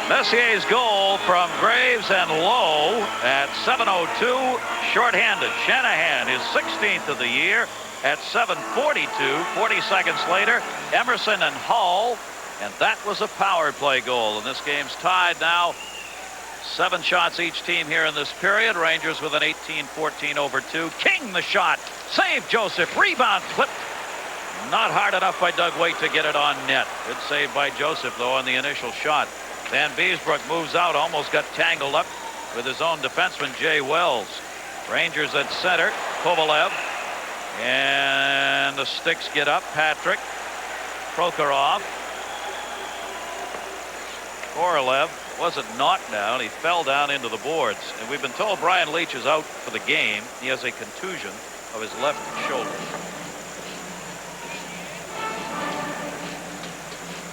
Messier's goal from Graves and Lowe at 7:02, shorthanded. Shanahan, his 16th of the year at 7:42. 40 seconds later, Emerson and Hull, and that was a power play goal. And this game's tied now. 7 shots each team here in this period. Rangers with an 18-14 over 2. King the shot. Save Joseph. Rebound clipped. Not hard enough by Doug Waite to get it on net. Good save by Joseph, though, on the initial shot. Van Beesbrook moves out, almost got tangled up with his own defenseman, Jay Wells. Rangers at center. Kovalev. And the sticks get up. Patrick. Prokhorov. Korolev wasn't knocked down. He fell down into the boards. And we've been told Brian Leetch is out for the game. He has a contusion of his left shoulder.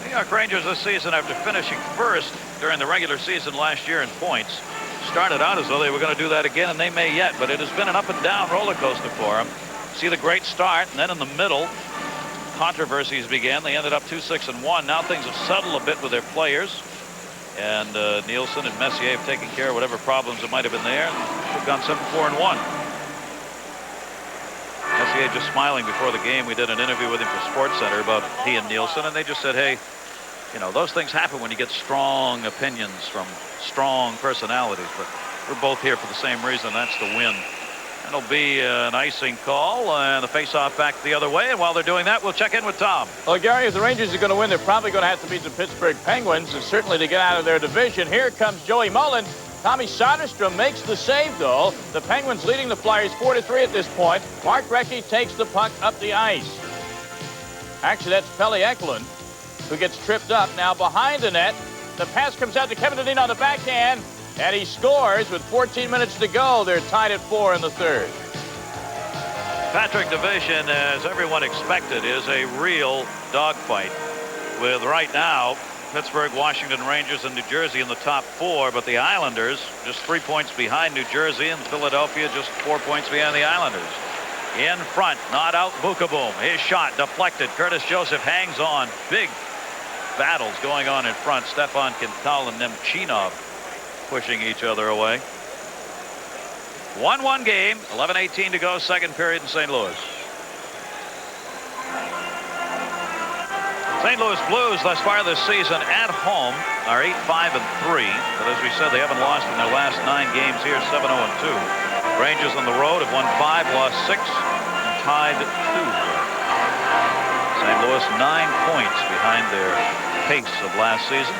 New York Rangers this season, after finishing first during the regular season last year in points, started out as though they were going to do that again, and they may yet, but it has been an up and down roller coaster for them. See the great start, and then in the middle, controversies began. They ended up 2-6-1. Now things have settled a bit with their players. And Nielsen and Messier have taken care of whatever problems that might have been there. They've gone 7-4-1. Messier just smiling before the game. We did an interview with him for SportsCenter about he and Nielsen, and they just said, hey, you know, those things happen when you get strong opinions from strong personalities, but we're both here for the same reason. That's to win. And it'll be an icing call, and the face-off back the other way. And while they're doing that, we'll check in with Tom. Well, Gary, if the Rangers are going to win, they're probably going to have to beat the Pittsburgh Penguins, and certainly to get out of their division. Here comes Joey Mullen. Tommy Soderstrom makes the save, though. The Penguins leading the Flyers 4-3 at this point. Mark Recchi takes the puck up the ice. Actually, that's Pelle Eklund, who gets tripped up. Now behind the net, the pass comes out to Kevin Dineen on the backhand. And he scores with 14 minutes to go. They're tied at 4 in the third. Patrick Division, as everyone expected, is a real dogfight. With right now, Pittsburgh, Washington, Rangers, and New Jersey in the top 4. But the Islanders just 3 points behind New Jersey, and Philadelphia just 4 points behind the Islanders. In front, not out, Bukaboom. His shot deflected. Curtis Joseph hangs on. Big battles going on in front. Stefan Quintal and Nemchinov pushing each other away. 1-1 game, 11:18 to go, second period in St. Louis. St. Louis Blues thus far this season at home are 8-5-3, but as we said, they haven't lost in their last 9 games here, 7-0-2. Rangers on the road have won 5, lost 6, and tied 2. St. Louis 9 points behind their pace of last season.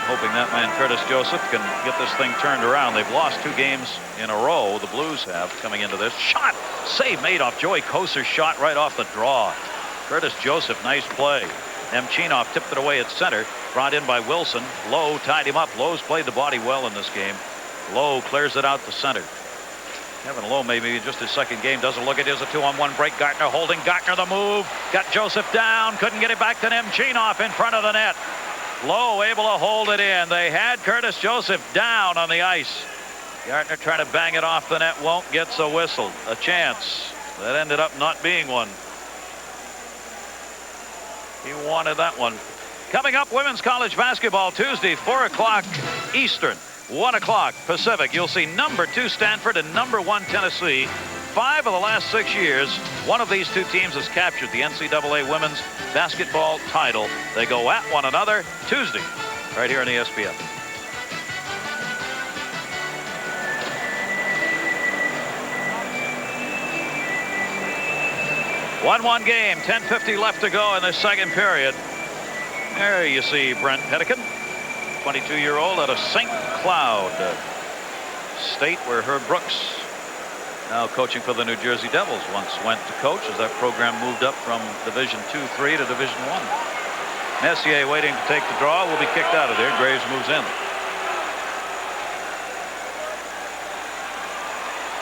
Hoping that man Curtis Joseph can get this thing turned around. They've lost 2 games in a row, the Blues have, coming into this. Shot! Save made off Joey Koser's shot right off the draw. Curtis Joseph, nice play. Nemchinov tipped it away at center. Brought in by Wilson. Lowe tied him up. Lowe's played the body well in this game. Lowe clears it out to center. Kevin Lowe, maybe just his second game, doesn't look at it as a 2-on-1 break. Gartner holding. Gartner the move. Got Joseph down. Couldn't get it back to Nemchinov in front of the net. Lowe able to hold it in. They had Curtis Joseph down on the ice. Gartner trying to bang it off the net. Won't. Gets a whistle. A chance. That ended up not being one. He wanted that one. Coming up, women's college basketball Tuesday, 4 o'clock Eastern, 1 o'clock Pacific. You'll see number 2 Stanford and number 1 Tennessee. 5 of the last 6 years, one of these 2 teams has captured the NCAA women's basketball title. They go at one another Tuesday, right here on ESPN. One game, 10:50 left to go in the second period. There you see Brent Hedican, 22-year-old out of St. Cloud State, where Herb Brooks, now coaching for the New Jersey Devils, once went to coach as that program moved up from Division II-3 to Division I. Messier waiting to take the draw, will be kicked out of there. Graves moves in.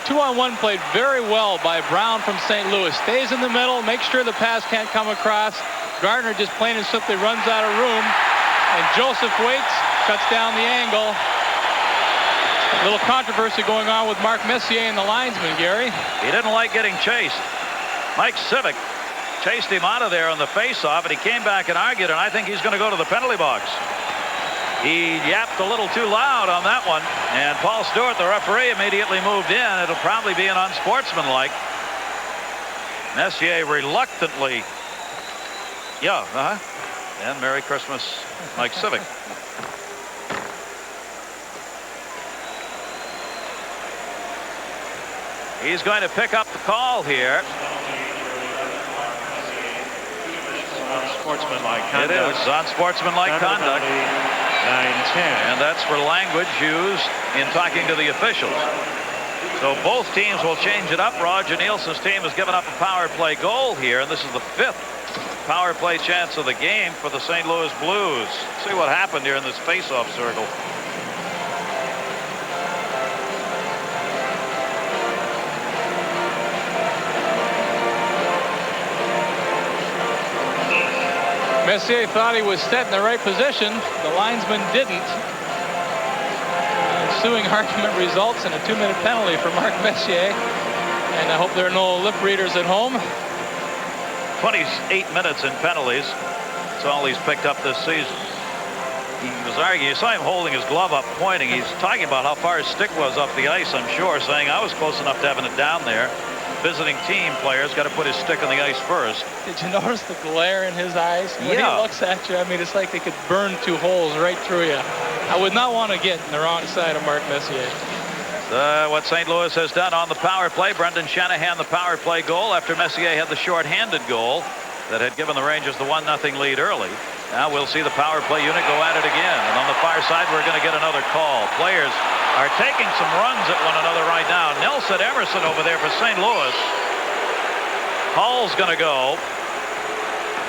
2-on-1 played very well by Brown from St. Louis. Stays in the middle, makes sure the pass can't come across. Gardner just plain and simply runs out of room. And Joseph waits, cuts down the angle. A little controversy going on with Mark Messier and the linesman, Gary. He didn't like getting chased. Mike Civic chased him out of there on the face-off, and he came back and argued, and I think he's going to go to the penalty box. He yapped a little too loud on that one, and Paul Stewart, the referee, immediately moved in. It'll probably be an unsportsmanlike. Messier reluctantly. And Merry Christmas, Mike Civic. He's going to pick up the call here. Unsportsmanlike conduct. It is unsportsmanlike conduct. 9-10. And that's for language used in talking to the officials. So both teams will change it up. Roger Nielsen's team has given up a power play goal here, and this is the 5th power play chance of the game for the St. Louis Blues. See what happened here in this face-off circle. Messier thought he was set in the right position. The linesman didn't. Ensuing argument results in a 2-minute penalty for Mark Messier. And I hope there are no lip readers at home. 28 minutes in penalties. That's all he's picked up this season. He was arguing. You saw him holding his glove up, pointing. He's talking about how far his stick was off the ice, I'm sure, saying I was close enough to having it down there. Visiting team players got to put his stick on the ice first. Did you notice the glare in his eyes? When he Yeah. looks at you, I mean, it's like they could burn 2 holes right through you. I would not want to get in the wrong side of Mark Messier. What St. Louis has done on the power play. Brendan Shanahan, the power play goal after Messier had the short-handed goal that had given the Rangers the 1-0 lead early. Now we'll see the power play unit go at it again. And on the far side, we're going to get another call. Players are taking some runs at one another right now. Nelson Emerson over there for St. Louis. Hull's going to go.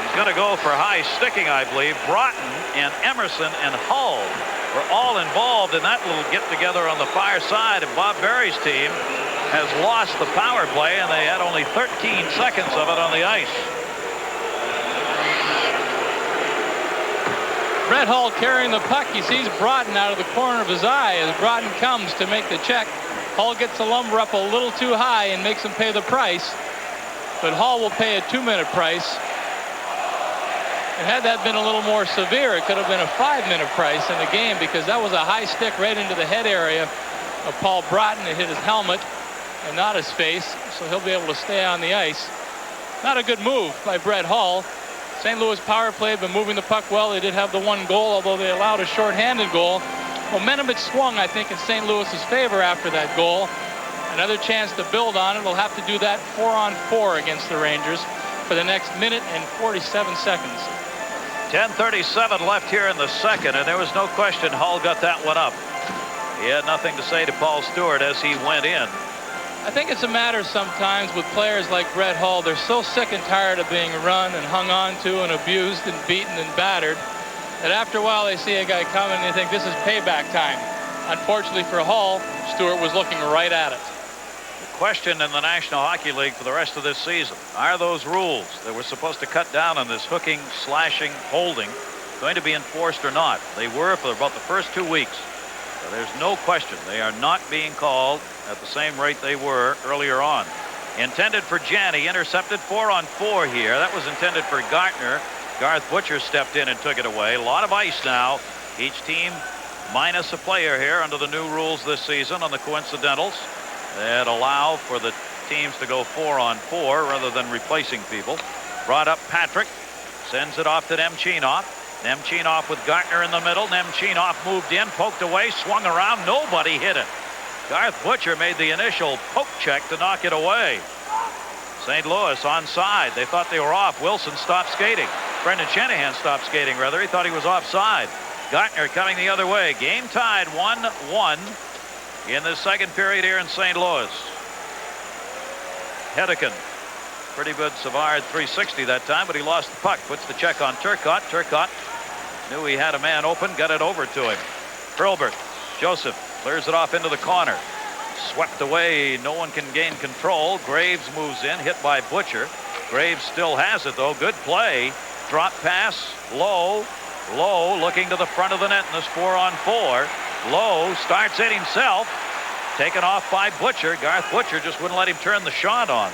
He's going to go for high sticking, I believe. Broughton and Emerson and Hull were all involved in that little get-together on the far side. And Bob Berry's team has lost the power play, and they had only 13 seconds of it on the ice. Brett Hull carrying the puck. He sees Broughton out of the corner of his eye as Broughton comes to make the check. Hull gets the lumber up a little too high and makes him pay the price. But Hull will pay a 2-minute price. And had that been a little more severe, it could have been a 5-minute price in the game, because that was a high stick right into the head area of Paul Broughton. It hit his helmet and not his face, so he'll be able to stay on the ice. Not a good move by Brett Hull. St. Louis power play had been moving the puck well. They did have the 1 goal, although they allowed a short-handed goal. Momentum had swung, I think, in St. Louis's favor after that goal. Another chance to build on it. They'll have to do that 4-on-4 against the Rangers for the next minute and 47 seconds. 10:37 left here in the second, and there was no question Hull got that one up. He had nothing to say to Paul Stewart as he went in. I think it's a matter sometimes with players like Brett Hull. They're so sick and tired of being run and hung on to and abused and beaten and battered that after a while they see a guy coming and they think this is payback time. Unfortunately for Hull, Stewart was looking right at it. The question in the National Hockey League for the rest of this season, are those rules that were supposed to cut down on this hooking, slashing, holding going to be enforced or not? They were for about the first 2 weeks. So there's no question they are not being called at the same rate they were earlier on. Intended for Janney, intercepted 4-on-4 here. That was intended for Gartner. Garth Butcher stepped in and took it away. A lot of ice now. Each team minus a player here under the new rules this season on the coincidentals that allow for the teams to go 4-on-4 rather than replacing people. Brought up Patrick, sends it off to Nemchinov. Nemchinov with Gartner in the middle. Nemchinov moved in, poked away, swung around. Nobody hit it. Garth Butcher made the initial poke check to knock it away. St. Louis onside. They thought they were off. Wilson stopped skating. Brendan Shanahan stopped skating, rather. He thought he was offside. Gartner coming the other way. Game tied 1-1 in the second period here in St. Louis. Hedekin. Pretty good Savard 360 that time, but he lost the puck. Puts the check on Turcotte. Turcotte knew he had a man open, got it over to him. Hurlbert. Joseph clears it off into the corner. Swept away. No one can gain control. Graves moves in, hit by Butcher. Graves still has it, though. Good play. Drop pass. Lowe. Lowe looking to the front of the net in this 4-on-4. Lowe starts it himself. Taken off by Butcher. Garth Butcher just wouldn't let him turn the shot on.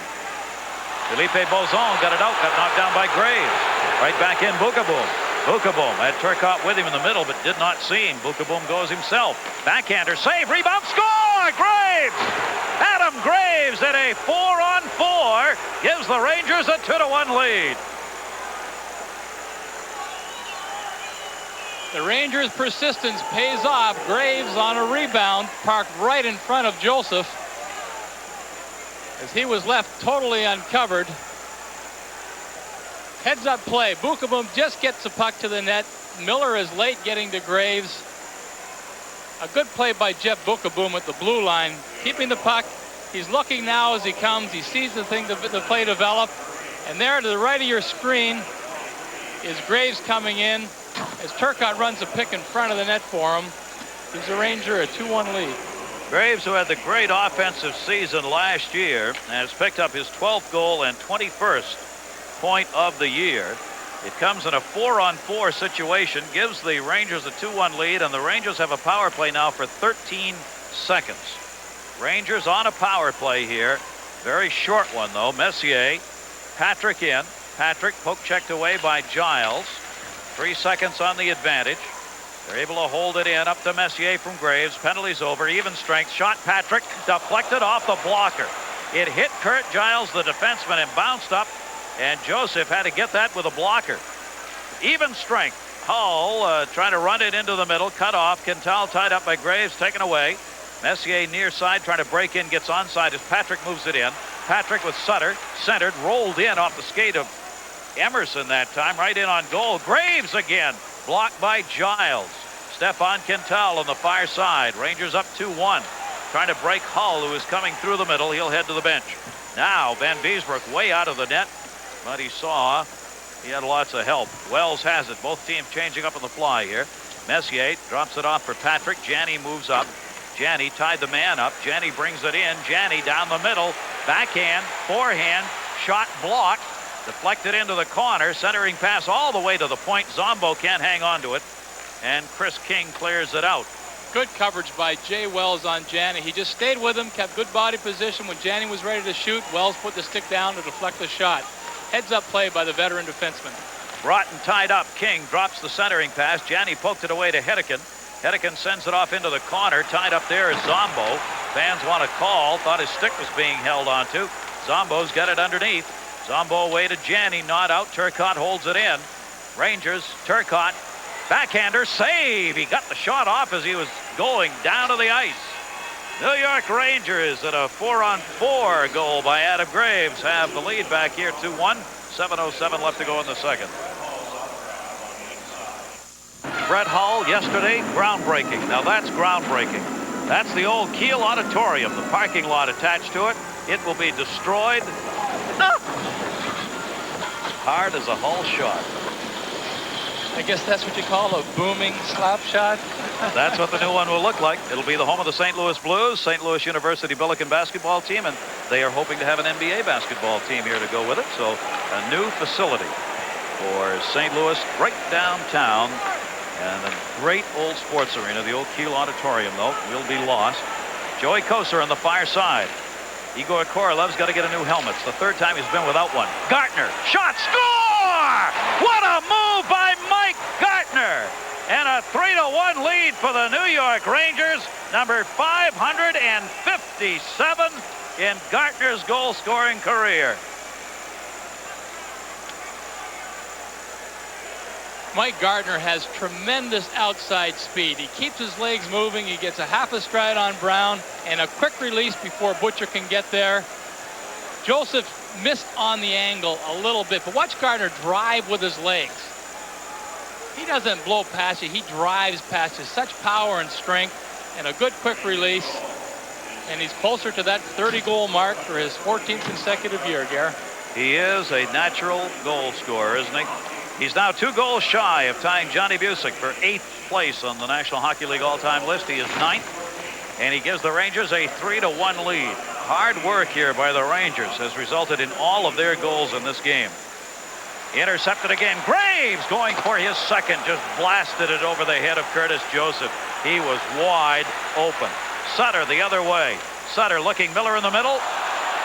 Philippe Bozon got it out. Got knocked down by Graves. Right back in Bookaboo. Bukaboom had Turcotte with him in the middle, but did not see him. Bukaboom goes himself. Backhander, save, rebound, score! Graves! Adam Graves at a 4-on-4 gives the Rangers a 2-1 lead. The Rangers' persistence pays off. Graves on a rebound, parked right in front of Joseph, as he was left totally uncovered. Heads up play. Bukaboom just gets the puck to the net. Miller is late getting to Graves. A good play by Jeff Bukaboom at the blue line, keeping the puck. He's looking now as he comes. He sees the play develop. And there to the right of your screen is Graves coming in as Turcotte runs a pick in front of the net for him. Gives the Ranger a 2-1 lead. Graves, who had the great offensive season last year, has picked up his 12th goal and 21st point of the year. It comes in a 4-on-4 situation, gives the Rangers a 2-1 lead, and the Rangers have a power play now for 13 seconds. Rangers on a power play here. Very short one, though. Messier, Patrick in. Patrick poke checked away by Giles. 3 seconds on the advantage. They're able to hold it in up to Messier from Graves. Penalties over, even strength. Shot Patrick, deflected off the blocker. It hit Kurt Giles, the defenseman, and bounced up. And Joseph had to get that with a blocker. Even strength. Hull trying to run it into the middle. Cut off. Quintal tied up by Graves, taken away. Messier near side trying to break in. Gets onside as Patrick moves it in. Patrick with Sutter. Centered. Rolled in off the skate of Emerson that time. Right in on goal. Graves again. Blocked by Giles. Stefan Quintal on the far side. Rangers up 2-1. Trying to break Hull, who is coming through the middle. He'll head to the bench. Now Van Beesbrook way out of the net. But he saw he had lots of help. Wells has it. Both teams changing up on the fly here. Messier drops it off for Patrick. Janney moves up. Janney tied the man up. Janney brings it in. Janney down the middle. Backhand, forehand, shot blocked. Deflected into the corner. Centering pass all the way to the point. Zombo can't hang on to it. And Chris King clears it out. Good coverage by Jay Wells on Janney. He just stayed with him, kept good body position. When Janney was ready to shoot, Wells put the stick down to deflect the shot. Heads up play by the veteran defenseman. Broughton tied up. King drops the centering pass. Janney poked it away to Hedekin. Hedekin sends it off into the corner. Tied up there is Zombo. Fans want a call. Thought his stick was being held onto. Zombo's got it underneath. Zombo away to Janney. Not out. Turcotte holds it in. Rangers. Turcotte. Backhander. Save. He got the shot off as he was going down to the ice. New York Rangers at a 4-on-4 goal by Adam Graves have the lead back here 2-1. 7:07 left to go in the second. Brett Hull yesterday, groundbreaking. Now that's groundbreaking. That's the old Kiel Auditorium, the parking lot attached to it. It will be destroyed. Hard as a Hull shot. I guess that's what you call a booming slap shot. That's what the new one will look like. It'll be the home of the St. Louis Blues, St. Louis University Billiken basketball team, and they are hoping to have an NBA basketball team here to go with it. So a new facility for St. Louis, right downtown, and a great old sports arena. The old Kiel Auditorium, though, will be lost. Joey Kocur on the far side. Igor Korolev's got to get a new helmet. It's the third time he's been without one. Gartner, shot, score! What a move by Mike Gartner! And a 3-1 lead for the New York Rangers. Number 557 in Gartner's goal-scoring career. Mike Gartner has tremendous outside speed. He keeps his legs moving. He gets a half a stride on Brown and a quick release before Butcher can get there. Joseph missed on the angle a little bit, but watch Gartner drive with his legs. He doesn't blow past you. He drives past you. Such power and strength and a good quick release. And he's closer to that 30-goal mark for his 14th consecutive year, Gare. He is a natural goal scorer, isn't he? He's now 2 goals shy of tying Johnny Busick for 8th place on the National Hockey League all-time list. He is 9th, and he gives the Rangers a 3-1 lead. Hard work here by the Rangers has resulted in all of their goals in this game. Intercepted again. Graves going for his second. Just blasted it over the head of Curtis Joseph. He was wide open. Sutter the other way. Sutter looking, Miller in the middle.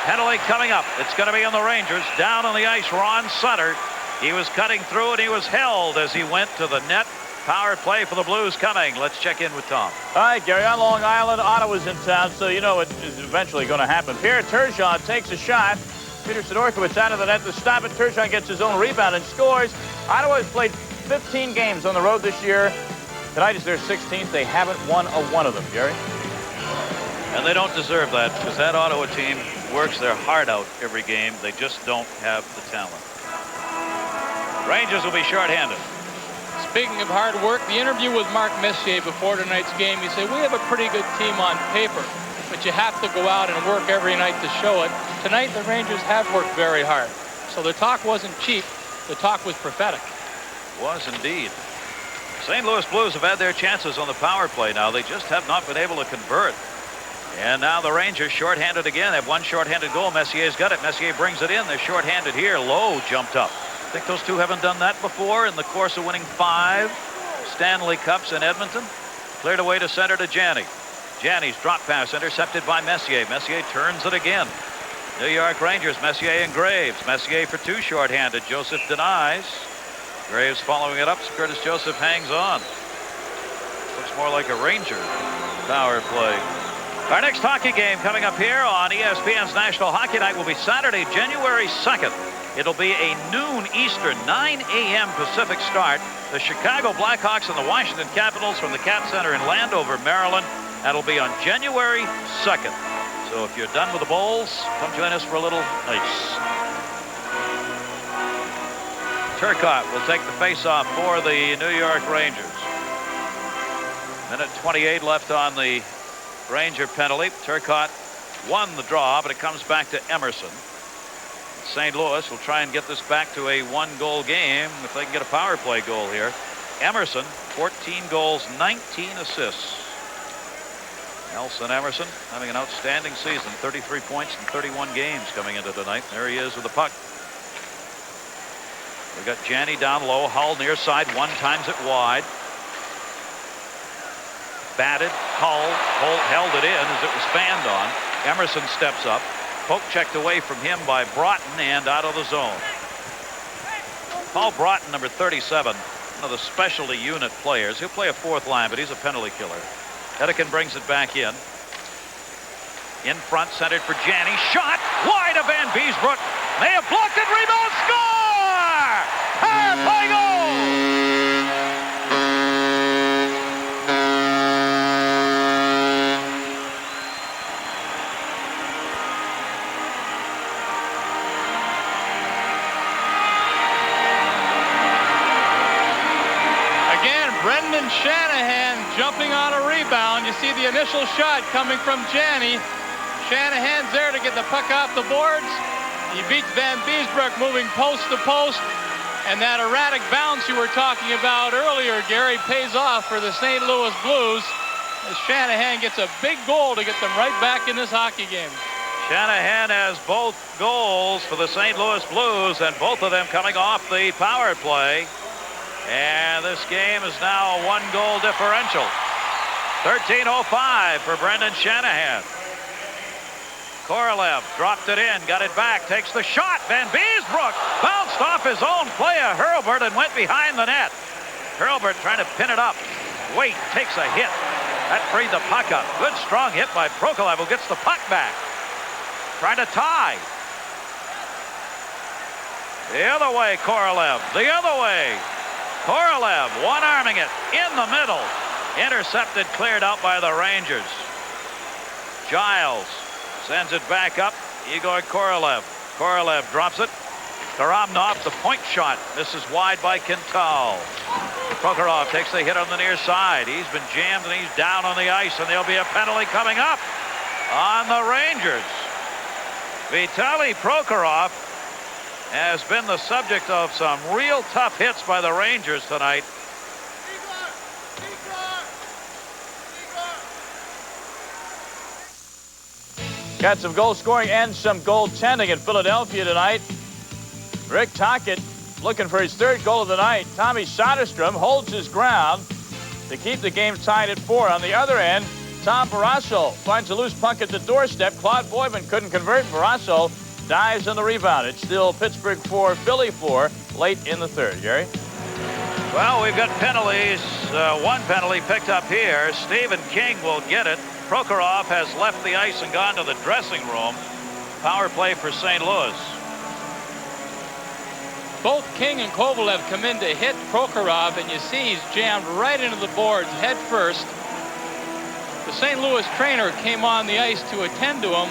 Penalty coming up. It's going to be on the Rangers. Down on the ice, Ron Sutter. He was cutting through and he was held as he went to the net. Power play for the Blues coming. Let's check in with Tom. All right, Gary, on Long Island, Ottawa's in town, so you know it is eventually going to happen. Pierre Turgeon takes a shot. Peter Sidorkiewicz out of the net to stop it. Turgeon gets his own rebound and scores. Ottawa has played 15 games on the road this year. Tonight is their 16th. They haven't won a one of them, Gary. And they don't deserve that because that Ottawa team works their heart out every game. They just don't have the talent. Rangers will be shorthanded. Speaking of hard work, the interview with Mark Messier before tonight's game, he said, we have a pretty good team on paper, but you have to go out and work every night to show it. Tonight, the Rangers have worked very hard. So the talk wasn't cheap. The talk was prophetic. Was indeed. St. Louis Blues have had their chances on the power play now. They just have not been able to convert. And now the Rangers shorthanded again. They have one shorthanded goal. Messier's got it. Messier brings it in. They're shorthanded here. Lowe jumped up. I think those two haven't done that before in the course of winning 5 Stanley Cups in Edmonton. Cleared away to center to Janney. Janney's drop pass intercepted by Messier. Messier turns it again. New York Rangers, Messier and Graves. Messier for 2 shorthanded. Joseph denies. Graves following it up. Curtis Joseph hangs on. Looks more like a Ranger power play. Our next hockey game coming up here on ESPN's National Hockey Night will be Saturday, January 2nd. It'll be a noon Eastern, 9 a.m. Pacific start. The Chicago Blackhawks and the Washington Capitals from the Cap Center in Landover, Maryland. That'll be on January 2nd. So if you're done with the bowls, come join us for a little ice. Turcotte will take the face-off for the New York Rangers. Minute 28 left on the Ranger penalty. Turcotte won the draw, but it comes back to Emerson. St. Louis will try and get this back to a 1-goal game if they can get a power play goal here. Emerson, 14 goals, 19 assists. Nelson Emerson having an outstanding season, 33 points in 31 games coming into tonight. There he is with the puck. We got Janney down low. Hull near side, one times it wide. Batted. Hull held it in as it was fanned on. Emerson steps up. Poke checked away from him by Broughton and out of the zone. Paul Broughton, number 37, one of the specialty unit players. He'll play a 4th line, but he's a penalty killer. Hedican brings it back in. In front, centered for Janney. Shot wide of Van Beesbrook. They have blocked it. Rebound, score! Power play goal! Brendan Shanahan jumping on a rebound. You see the initial shot coming from Janney. Shanahan's there to get the puck off the boards. He beats Van Beesbrook moving post to post. And that erratic bounce you were talking about earlier, Gary, pays off for the St. Louis Blues as Shanahan gets a big goal to get them right back in this hockey game. Shanahan has both goals for the St. Louis Blues, and both of them coming off the power play. And this game is now a 1-goal differential. 13:05 for Brendan Shanahan. Korolev dropped it in, got it back, takes the shot. Van Beesbrook bounced off his own player, Hurlburt, and went behind the net. Hurlburt trying to pin it up. Waite takes a hit. That freed the puck up. Good strong hit by Prokhorov, who gets the puck back. Trying to tie. The other way, Korolev. The other way. Korolev one-arming it in the middle. Intercepted, cleared out by the Rangers. Giles sends it back up. Igor Korolev. Korolev drops it. Karamnov, the point shot. This is wide by Quintal. Prokhorov takes the hit on the near side. He's been jammed and he's down on the ice, and there'll be a penalty coming up on the Rangers. Vitaly Prokhorov has been the subject of some real tough hits by the Rangers tonight. Got some goal scoring and some goaltending in Philadelphia tonight. Rick Tocchet looking for his 3rd goal of the night. Tommy Soderstrom holds his ground to keep the game tied at 4. On the other end, Tom Barrasso finds a loose puck at the doorstep. Claude Boivin couldn't convert. Barrasso dives on the rebound. It's still Pittsburgh 4, Philly 4. late in the third. Gary? Well, we've got penalties. One penalty picked up here. Stephen King will get it. Prokhorov has left the ice and gone to the dressing room. Power play for St. Louis. Both King and Kovalev come in to hit Prokhorov, and you see he's jammed right into the boards head first. The St. Louis trainer came on the ice to attend to him,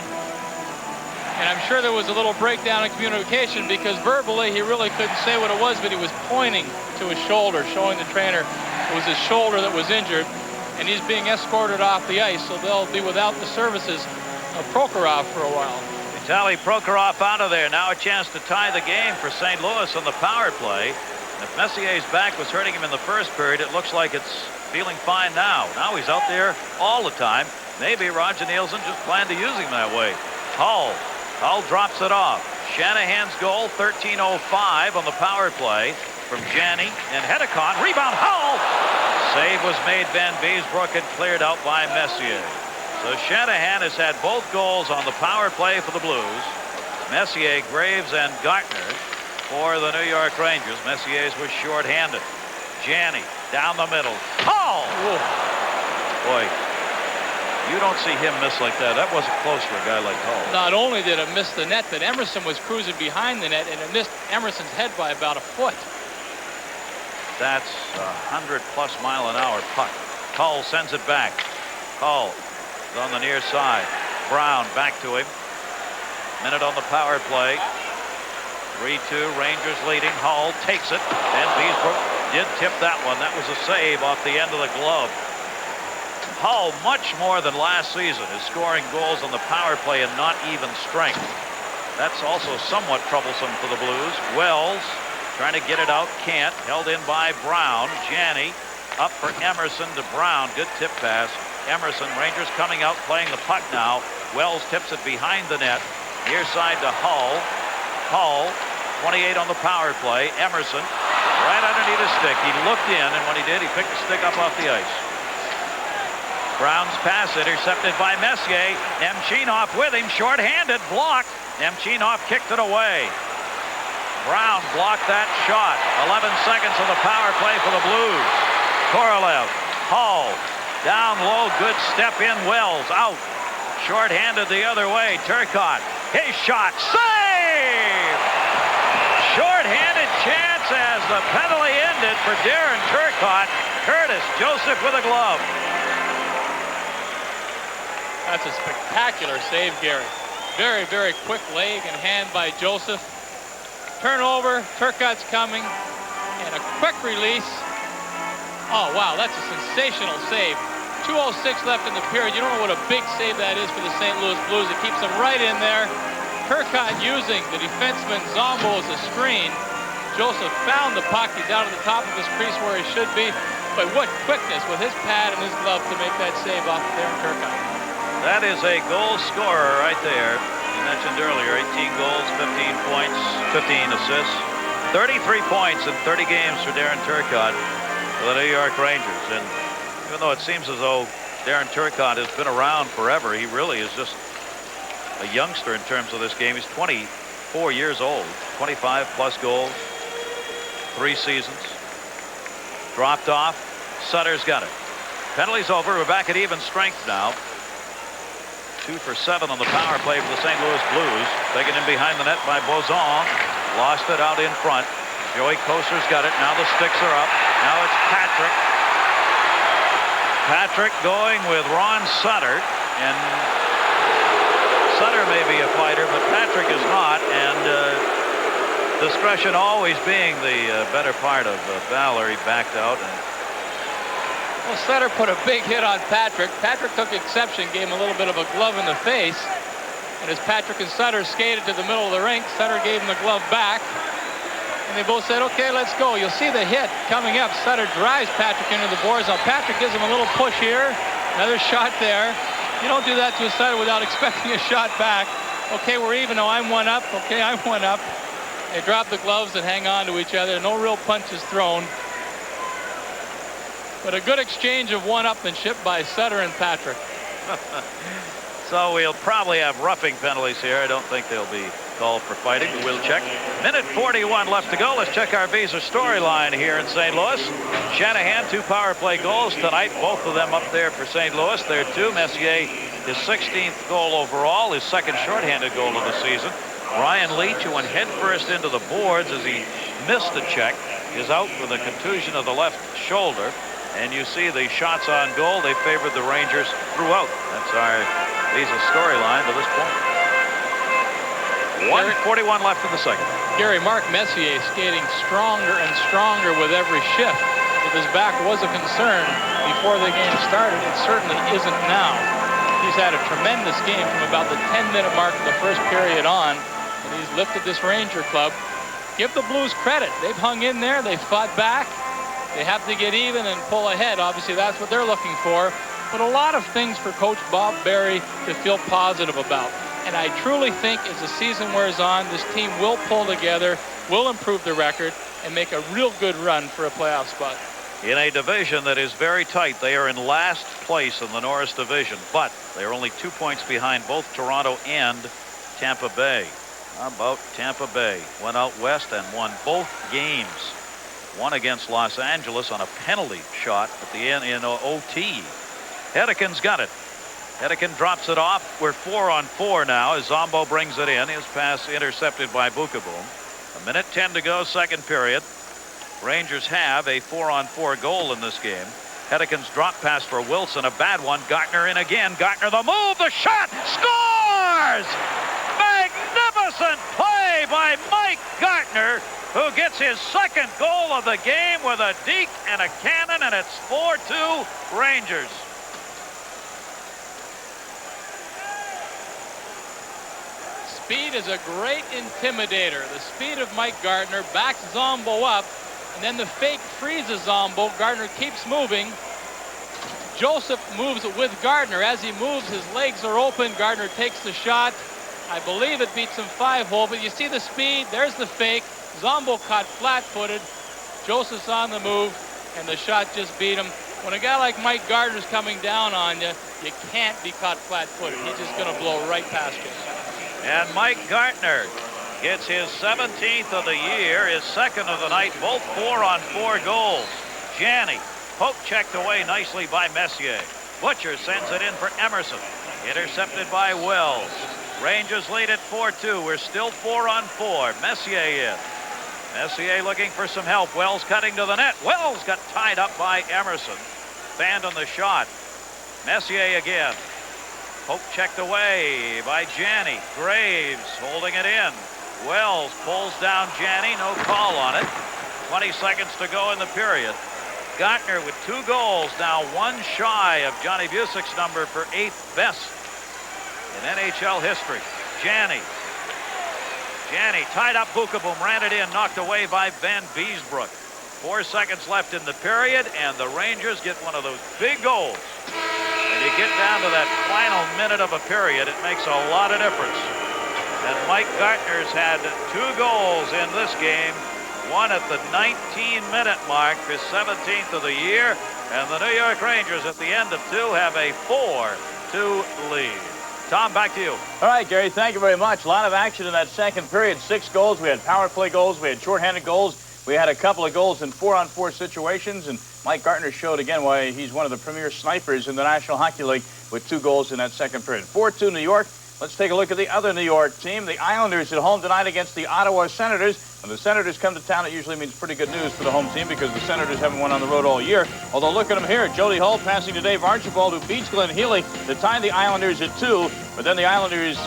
and I'm sure there was a little breakdown in communication because verbally he really couldn't say what it was, but he was pointing to his shoulder, showing the trainer it was his shoulder that was injured, and he's being escorted off the ice, so they'll be without the services of Prokhorov for a while. Vitaly Prokhorov out of there. Now a chance to tie the game for St. Louis on the power play. And if Messier's back was hurting him in the first period, it looks like it's feeling fine now. Now he's out there all the time. Maybe Roger Nielsen just planned to use him that way. Hull drops it off. Shanahan's goal, 13:05 on the power play from Janney and Hedekon. Rebound, Hull! Save was made. Van Beesbrook and cleared out by Messier. So Shanahan has had both goals on the power play for the Blues. Messier, Graves, and Gartner for the New York Rangers. Messier's was shorthanded. Janney down the middle. Hull! Boy, you don't see him miss like that. That wasn't close for a guy like Hull. Not only did it miss the net, but Emerson was cruising behind the net, and it missed Emerson's head by about a foot. That's a 100+ mile an hour puck. Hull sends it back. Hull is on the near side. Brown back to him. Minute on the power play. 3-2, Rangers leading. Hull takes it, and Beesbrook did tip that one. That was a save off the end of the glove. Hull, much more than last season, is scoring goals on the power play and not even strength. That's also somewhat troublesome for the Blues. Wells trying to get it out, can't. Held in by Brown. Janney up for Emerson to Brown. Good tip pass. Emerson, Rangers coming out, playing the puck now. Wells tips it behind the net. Near side to Hull. Hull, 28 on the power play. Emerson, right underneath his stick. He looked in, and when he did, he picked the stick up off the ice. Brown's pass intercepted by Messier. Nemchinov with him, short-handed, blocked. Nemchinov kicked it away. Brown blocked that shot. 11 seconds on the power play for the Blues. Korolev, Hull, down low, good step in. Wells out. Short-handed the other way. Turcotte, his shot, save! Short-handed chance as the penalty ended for Darren Turcotte. Curtis Joseph with a glove. That's a spectacular save, Gary. Very, very quick leg and hand by Joseph. Turnover, Turcotte's coming, and a quick release. Oh, wow, that's a sensational save. 2:06 left in the period. You don't know what a big save that is for the St. Louis Blues. It keeps them right in there. Turcotte using the defenseman Zombo as a screen. Joseph found the puck. He's down at the top of his crease where he should be. But what quickness with his pad and his glove to make that save off of Darren Turcotte. That is a goal scorer right there. You mentioned earlier, 18 goals, 15 points, 15 assists. 33 points in 30 games for Darren Turcotte for the New York Rangers. And even though it seems as though Darren Turcotte has been around forever, he really is just a youngster in terms of this game. He's 24 years old, 25+ goals, 3 seasons. Dropped off. Sutter's got it. Penalty's over. We're back at even strength now. 2 for 7 on the power play for the St. Louis Blues. Taken in behind the net by Bozon. Lost it out in front. Joey Koser's got it. Now the sticks are up. Now it's Patrick. Patrick going with Ron Sutter. And Sutter may be a fighter, but Patrick is not. And discretion always being the better part of Valor. He backed out. And well, Sutter put a big hit on Patrick. Patrick took exception, gave him a little bit of a glove in the face. And as Patrick and Sutter skated to the middle of the rink, Sutter gave him the glove back. And they both said, okay, let's go. You'll see the hit coming up. Sutter drives Patrick into the boards. Now Patrick gives him a little push here. Another shot there. You don't do that to a Sutter without expecting a shot back. Okay, we're even. Oh, I'm one up. Okay, I'm one up. They drop the gloves and hang on to each other. No real punches thrown. But a good exchange of one-upmanship by Sutter and Patrick. So we'll probably have roughing penalties here. I don't think they'll be call for fighting. We'll check. Minute 41 left to go. Let's check our Visa storyline here in St. Louis. Shanahan, 2 power play goals tonight. Both of them up there for St. Louis. There are 2. Messier, his 16th goal overall, his second shorthanded goal of the season. Ryan Leach, who went headfirst into the boards as he missed a check, is out with a contusion of the left shoulder. And you see the shots on goal. They favored the Rangers throughout. That's our Visa storyline to this point. 1:41 left in the second. Gary, Mark Messier skating stronger and stronger with every shift. If his back was a concern before the game started, it certainly isn't now. He's had a tremendous game from about the 10-minute mark of the first period on, and he's lifted this Ranger club. Give the Blues credit. They've hung in there. They fought back. They have to get even and pull ahead. Obviously, that's what they're looking for. But a lot of things for Coach Bob Berry to feel positive about. And I truly think as the season wears on, this team will pull together, will improve the record, and make a real good run for a playoff spot. In a division that is very tight, they are in last place in the Norris division, but they are only 2 points behind both Toronto and Tampa Bay. How about Tampa Bay? Went out west and won both games. One against Los Angeles on a penalty shot at the end in OT. Hedekin's got it. Hedekin drops it off. We're 4-on-4 now as Zombo brings it in. His pass intercepted by Bukaboom. 1:10 to go, second period. Rangers have a 4-on-4 goal in this game. Hedekin's drop pass for Wilson, a bad one. Gartner in again. Gartner the move, the shot, scores! Magnificent play by Mike Gartner, who gets his second goal of the game with a deke and a cannon, and it's 4-2 Rangers. Speed is a great intimidator. The speed of Mike Gartner backs Zombo up, and then the fake freezes Zombo. Gartner keeps moving. Joseph moves with Gartner. As he moves, his legs are open. Gartner takes the shot. I believe it beats him 5-hole, but you see the speed. There's the fake. Zombo caught flat-footed. Joseph's on the move, and the shot just beat him. When a guy like Mike Gartner's coming down on you, you can't be caught flat-footed. He's just going to blow right past you. And Mike Gartner gets his 17th of the year, his second of the night, both 4-on-4 goals. Janney, poke checked away nicely by Messier. Butcher sends it in for Emerson. Intercepted by Wells. Rangers lead at 4-2. We're still 4-on-4. Messier in. Messier looking for some help. Wells cutting to the net. Wells got tied up by Emerson. Fanned on the shot. Messier again. Poke checked away by Janney. Graves holding it in. Wells pulls down Janney. No call on it. 20 seconds to go in the period. Gartner with 2 goals, now 1 shy of Johnny Busick's number for 8th best in NHL history. Janney tied up Bukaboom, ran it in, knocked away by Van Beesbrook. 4 seconds left in the period, and the Rangers get one of those big goals. When you get down to that final minute of a period, it makes a lot of difference. And Mike Gartner's had 2 goals in this game, one at the 19-minute mark, his 17th of the year, and the New York Rangers at the end of 2 have a 4-2 lead. Tom, back to you. All right, Gary, thank you very much. A lot of action in that second period. 6 goals. We had power play goals. We had shorthanded goals. We had a couple of goals in 4-on-4 situations, and Mike Gartner showed again why he's one of the premier snipers in the National Hockey League with 2 goals in that second period. 4-2 New York. Let's take a look at the other New York team. The Islanders at home tonight against the Ottawa Senators. When the Senators come to town, it usually means pretty good news for the home team because the Senators haven't won on the road all year. Although look at them here. Jody Hull passing to Dave Archibald, who beats Glenn Healy to tie the Islanders at 2. But then the Islanders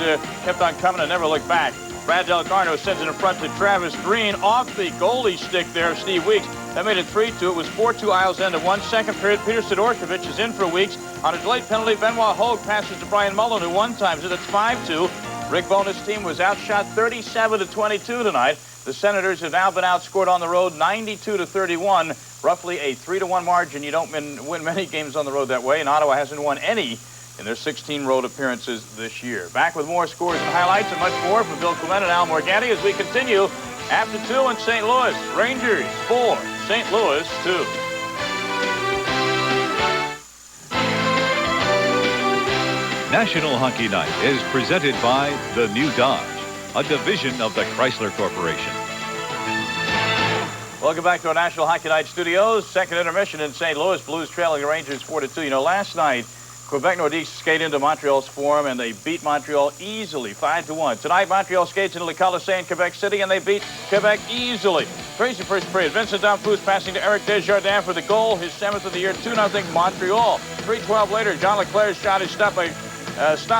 kept on coming and never looked back. Brad Delcarno sends it in front to Travis Green off the goalie stick there of Steve Weeks. That made it 3-2. It was 4-2 Isles end of 1 second period. Peter Sidorkovich is in for Weeks. On a delayed penalty, Benoit Hogue passes to Brian Mullen, who one-times it. It's 5-2. Rick Bowness' team was outshot 37-22 tonight. The Senators have now been outscored on the road 92-31, roughly a 3-1 margin. You don't win many games on the road that way, and Ottawa hasn't won any in their 16 road appearances this year. Back with more scores and highlights and much more from Bill Clement and Al Morganti as we continue after 2 in St. Louis. Rangers 4, St. Louis 2. National Hockey Night is presented by the new Dodge. a division of the Chrysler Corporation. Welcome back to our National Hockey Night studios. Second intermission in St. Louis. Blues trailing the Rangers 4-2. You know, last night, Quebec Nordiques skated into Montreal's Forum, and they beat Montreal easily, 5-1. Tonight, Montreal skates into Le Colisée in Quebec City, and they beat Quebec easily. Crazy first period. Vincent Damphousse passing to Eric Desjardins for the goal, his 7th of the year, 2-0 Montreal. 3:12 later, John Leclerc's shot is stopped,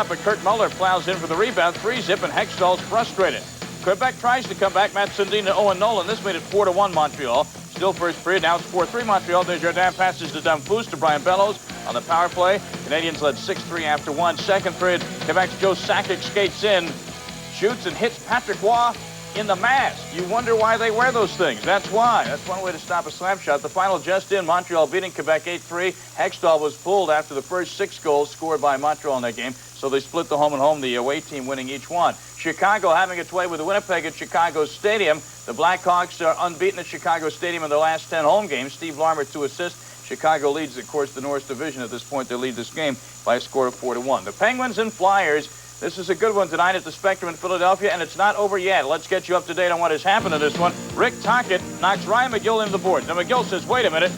but Kurt Muller plows in for the rebound. 3-zip, and Hextall's frustrated. Quebec tries to come back. Matt Sundin to Owen Nolan. This made it 4-1 Montreal. Still first period. Now it's 4-3 Montreal. Desjardins passes to Damphousse to Brian Bellows on the power play. Canadians led 6-3 after 1. Second period, Quebec's Joe Sakic skates in, shoots and hits Patrick Roy in the mask. You wonder why they wear those things. That's why. That's one way to stop a slap shot. The final just in, Montreal beating Quebec 8-3. Hextall was pulled after the first 6 goals scored by Montreal in that game. So they split the home and home, the away team winning each one. Chicago having its way with Winnipeg at Chicago Stadium. The Blackhawks are unbeaten at Chicago Stadium in their last 10 home games. Steve Larmer 2 assists. Chicago leads, of course, the Norris Division at this point. They lead this game by a score of 4-1. The Penguins and Flyers. This is a good one tonight at the Spectrum in Philadelphia, and it's not over yet. Let's get you up to date on what has happened in this one. Rick Tocchet knocks Ryan McGill into the board. Now McGill says, wait a minute,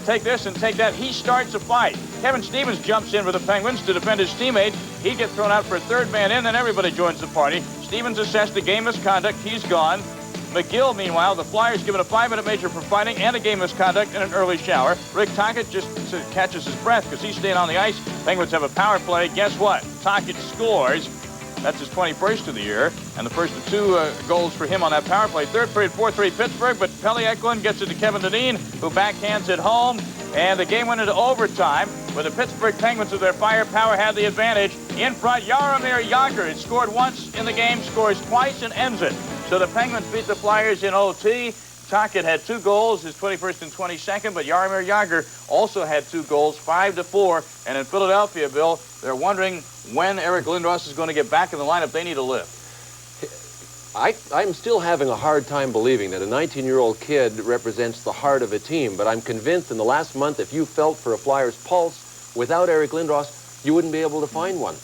take this and take that. He starts a fight. Kevin Stevens jumps in for the Penguins to defend his teammate. He gets thrown out for a third man in, then everybody joins the party. Stevens assessed the game misconduct. He's gone. McGill, meanwhile, the Flyers given a 5-minute major for fighting and a game misconduct and an early shower. Rick Tocchet just catches his breath because he's staying on the ice. Penguins have a power play. Guess what? Tocchet scores. That's his 21st of the year, and the first of 2 goals for him on that power play. Third period, 4-3 Pittsburgh, but Pelle Eklund gets it to Kevin Dineen, who backhands it home, and the game went into overtime, where the Pittsburgh Penguins, with their firepower, had the advantage. In front, Jaromir Jagr had scored once in the game, scores twice, and ends it. So the Penguins beat the Flyers in OT. Tocchet had 2 goals, his 21st and 22nd, but Jaromir Jagr also had 2 goals, 5-4. And in Philadelphia, Bill, they're wondering when Eric Lindros is going to get back in the lineup. They need a lift. I'm still having a hard time believing that a 19-year-old kid represents the heart of a team, but I'm convinced in the last month, if you felt for a Flyers pulse, without Eric Lindros, you wouldn't be able to find one.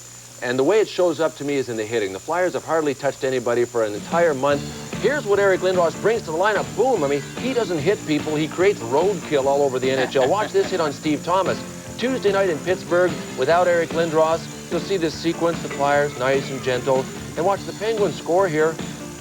And the way it shows up to me is in the hitting. The Flyers have hardly touched anybody for an entire month. Here's what Eric Lindros brings to the lineup. Boom. I mean, he doesn't hit people. He creates roadkill all over the NHL. Watch this hit on Steve Thomas. Tuesday night in Pittsburgh, without Eric Lindros, you'll see this sequence, the Flyers, nice and gentle. And watch the Penguins score here.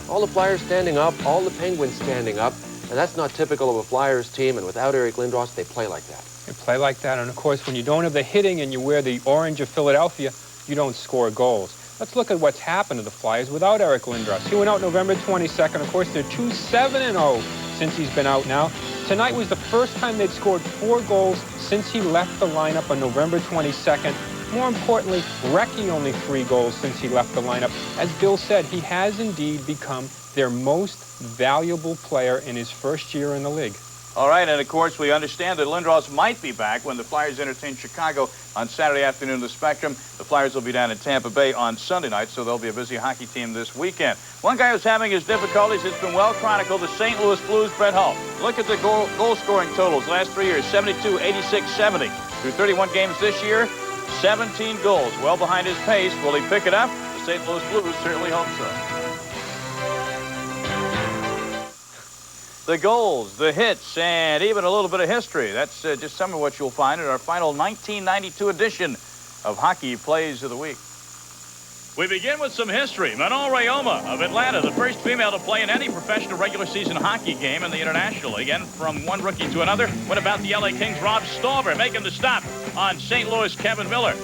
All the Flyers standing up, all the Penguins standing up. And that's not typical of a Flyers team. And without Eric Lindros, they play like that. They play like that. And, of course, when you don't have the hitting and you wear the orange of Philadelphia, you don't score goals. Let's look at what's happened to the Flyers without Eric Lindros. He went out November 22nd. Of course, they're 2-7-0 since he's been out now. Tonight was the first time they'd scored 4 goals since he left the lineup on November 22nd. More importantly, Recchi only 3 goals since he left the lineup. As Bill said, he has indeed become their most valuable player in his first year in the league. All right, and of course, we understand that Lindros might be back when the Flyers entertain Chicago on Saturday afternoon at the Spectrum. The Flyers will be down in Tampa Bay on Sunday night, so they'll be a busy hockey team this weekend. One guy who's having his difficulties, it's been well chronicled, the St. Louis Blues, Brett Hull. Look at the goal-scoring totals. Last 3 years, 72, 86, 70. Through 31 games this year, 17 goals. Well behind his pace. Will he pick it up? The St. Louis Blues certainly hope so. The goals, the hits, and even a little bit of history. That's just some of what you'll find in our final 1992 edition of Hockey Plays of the Week. We begin with some history. Manon Rayoma of Atlanta, the first female to play in any professional regular season hockey game in the International League. And from one rookie to another, what about the LA Kings' Rob Stauber making the stop on St. Louis' Kevin Miller?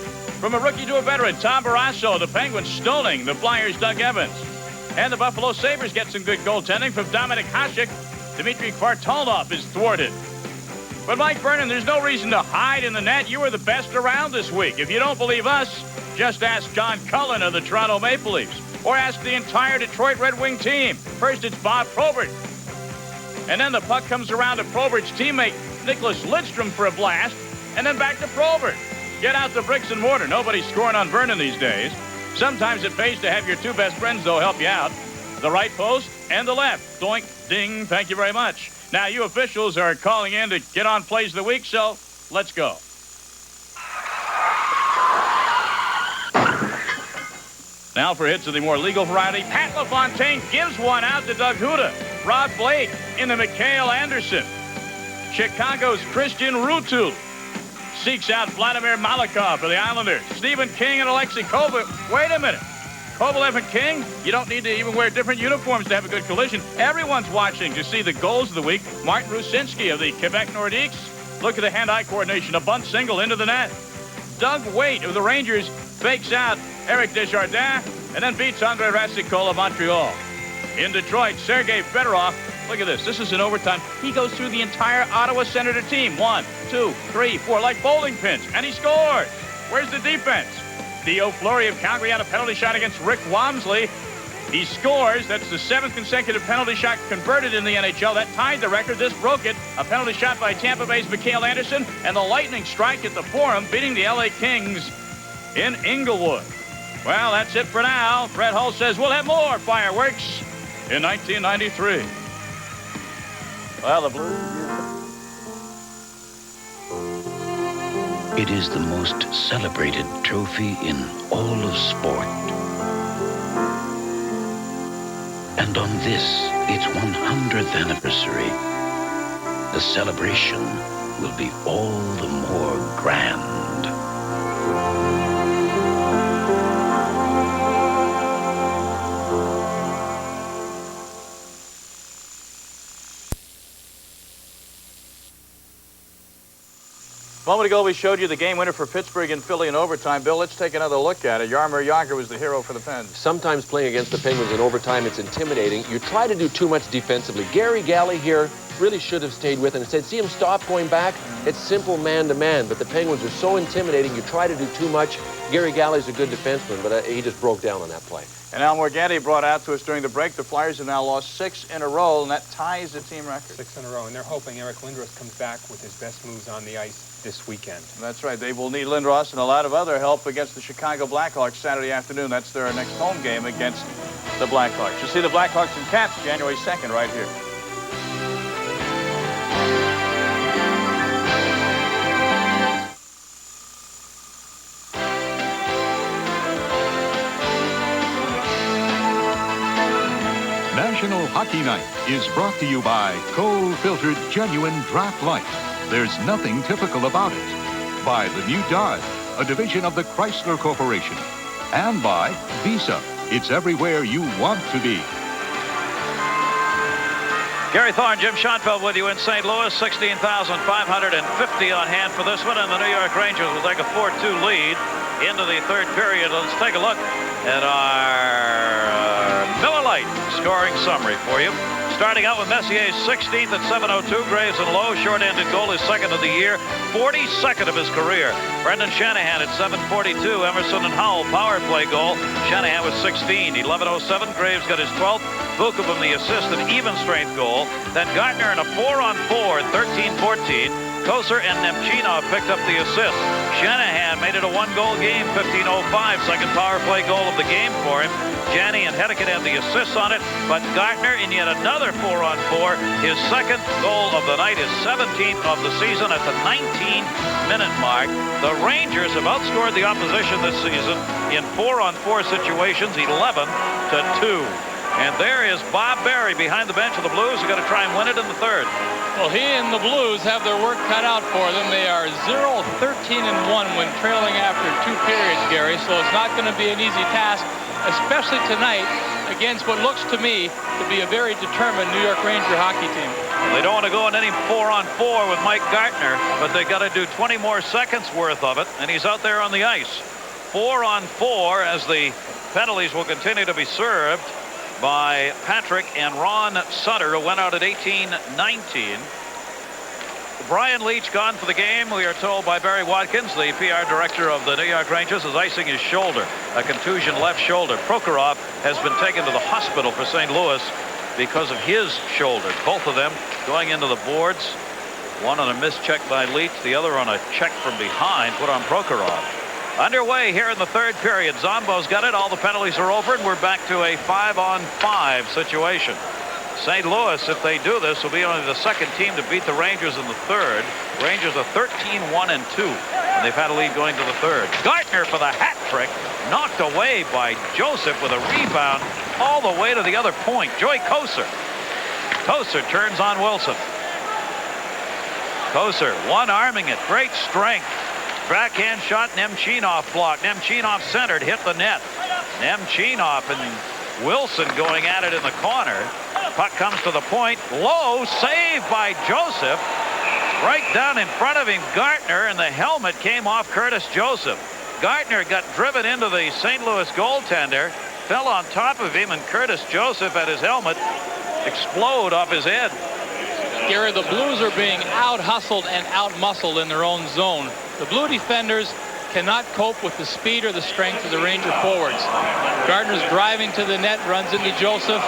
From a rookie to a veteran, Tom Barrasso, the Penguins stoning the Flyers' Doug Evans. And the Buffalo Sabres get some good goaltending from Dominik Hasek. Dmitry Kvartalov is thwarted. But Mike Vernon, there's no reason to hide in the net. You were the best around this week. If you don't believe us, just ask John Cullen of the Toronto Maple Leafs. Or ask the entire Detroit Red Wing team. First, it's Bob Probert. And then the puck comes around to Probert's teammate, Nicholas Lidstrom, for a blast. And then back to Probert. Get out the bricks and mortar. Nobody's scoring on Vernon these days. Sometimes it pays to have your 2 best friends, though, help you out. The right post and the left. Doink, ding, thank you very much. Now, you officials are calling in to get on Plays of the Week, so let's go. Now for hits of the more legal variety, Pat LaFontaine gives one out to Doug Huda. Rod Blake into Mikhail Anderson. Chicago's Christian Rutul seeks out Vladimir Malikov for the Islanders. Stephen King and Alexei Kovalev. Wait a minute. Kovalev and King, you don't need to even wear different uniforms to have a good collision. Everyone's watching to see the goals of the week. Martin Rusinski of the Quebec Nordiques. Look at the hand-eye coordination. A bunt single into the net. Doug Weight of the Rangers fakes out Eric Desjardins and then beats Andre Racicot of Montreal. In Detroit, Sergei Fedorov. Look at this. This is in overtime. He goes through the entire Ottawa Senator team. 1, 2, 3, 4, like bowling pins. And he scores. Where's the defense? Theo Fleury of Calgary on a penalty shot against Rick Wamsley. He scores. That's the 7th consecutive penalty shot converted in the NHL. That tied the record. This broke it. A penalty shot by Tampa Bay's Mikhail Anderson. And the lightning strike at the Forum, beating the LA Kings in Inglewood. Well, that's it for now. Fred Hull says we'll have more fireworks in 1993. Well, the Blues. It is the most celebrated trophy in all of sport. And on this, its 100th anniversary, the celebration will be all the more grand. A moment ago, we showed you the game winner for Pittsburgh and Philly in overtime. Bill, let's take another look at it. Jaromir Jagr was the hero for the Pens. Sometimes playing against the Penguins in overtime, it's intimidating. You try to do too much defensively. Gary Galley here really should have stayed with him. Instead, see him stop going back. It's simple man-to-man, but the Penguins are so intimidating. You try to do too much. Gary Galley's a good defenseman, but he just broke down on that play. And Al Morganti brought out to us during the break, the Flyers have now lost 6 in a row, and that ties the team record. 6 in a row, and they're hoping Eric Lindros comes back with his best moves on the ice this weekend. That's right. They will need Lindros and a lot of other help against the Chicago Blackhawks Saturday afternoon. That's their next home game against the Blackhawks. You'll see the Blackhawks and Caps January 2nd right here. National Hockey Night is brought to you by coal-filtered genuine Draft Light. There's nothing typical about it. By the new Dodge, a division of the Chrysler Corporation. And by Visa. It's everywhere you want to be. Gary Thorne, Jim Schoenfeld with you in St. Louis. 16,550 on hand for this one, and the New York Rangers will take a 4-2 lead into the third period. Let's take a look at our Miller Lite scoring summary for you. Starting out with Messier's 16th at 7:02. Graves and Lowe, short-ended goal, his second of the year, 42nd of his career. Brendan Shanahan at 7:42. Emerson and Howell, power play goal. Shanahan with 16. 11:07. Graves got his 12th. Vukovim the assist, an even strength goal. Then Gartner in a 4-on-4 at 13:14. Koser and Nemchinov picked up the assist. Shanahan made it a one-goal game, 15:05. Second power play goal of the game for him. Janney and Hedican had the assists on it, but Gartner in yet another 4-on-4. His second goal of the night, his 17th of the season at the 19-minute mark. The Rangers have outscored the opposition this season in 4-on-4 situations, 11-2. And there is Bob Berry behind the bench of the Blues. They're going to try and win it in the third. Well, he and the Blues have their work cut out for them. They are 0-13-1 when trailing after 2 periods, Gary. So it's not going to be an easy task, especially tonight against what looks to me to be a very determined New York Ranger hockey team. Well, they don't want to go on any 4-on-4 with Mike Gartner, but they got to do 20 more seconds worth of it, and he's out there on the ice. 4-on-4 as the penalties will continue to be served by Patrick and Ron Sutter, who went out at 18-19. Brian Leach gone for the game. We are told by Barry Watkins, the PR director of the New York Rangers, is icing his shoulder, a contusion left shoulder. Prokhorov has been taken to the hospital for St. Louis because of his shoulder. Both of them going into the boards. One on a missed check by Leach, the other on a check from behind put on Prokhorov. Underway here in the third period. Zombo's got it. All the penalties are over, and we're back to a 5-on-5 situation. St. Louis, if they do this, will be only the second team to beat the Rangers in the third. Rangers are 13-1-2, and they've had a lead going to the third. Gartner for the hat trick, knocked away by Joseph with a rebound all the way to the other point. Joey Kocur. Kocur turns on Wilson. Kocur one-arming it, great strength. Backhand shot, Nemchinov blocked. Nemchinov centered, hit the net. Nemchinov and Wilson going at it in the corner. Puck comes to the point. Low, saved by Joseph. Right down in front of him, Gartner, and the helmet came off Curtis Joseph. Gartner got driven into the St. Louis goaltender, fell on top of him, and Curtis Joseph had his helmet explode off his head. Gary, the Blues are being out-hustled and out-muscled in their own zone. The Blue defenders cannot cope with the speed or the strength of the Ranger forwards. Gardner's driving to the net, runs into Joseph.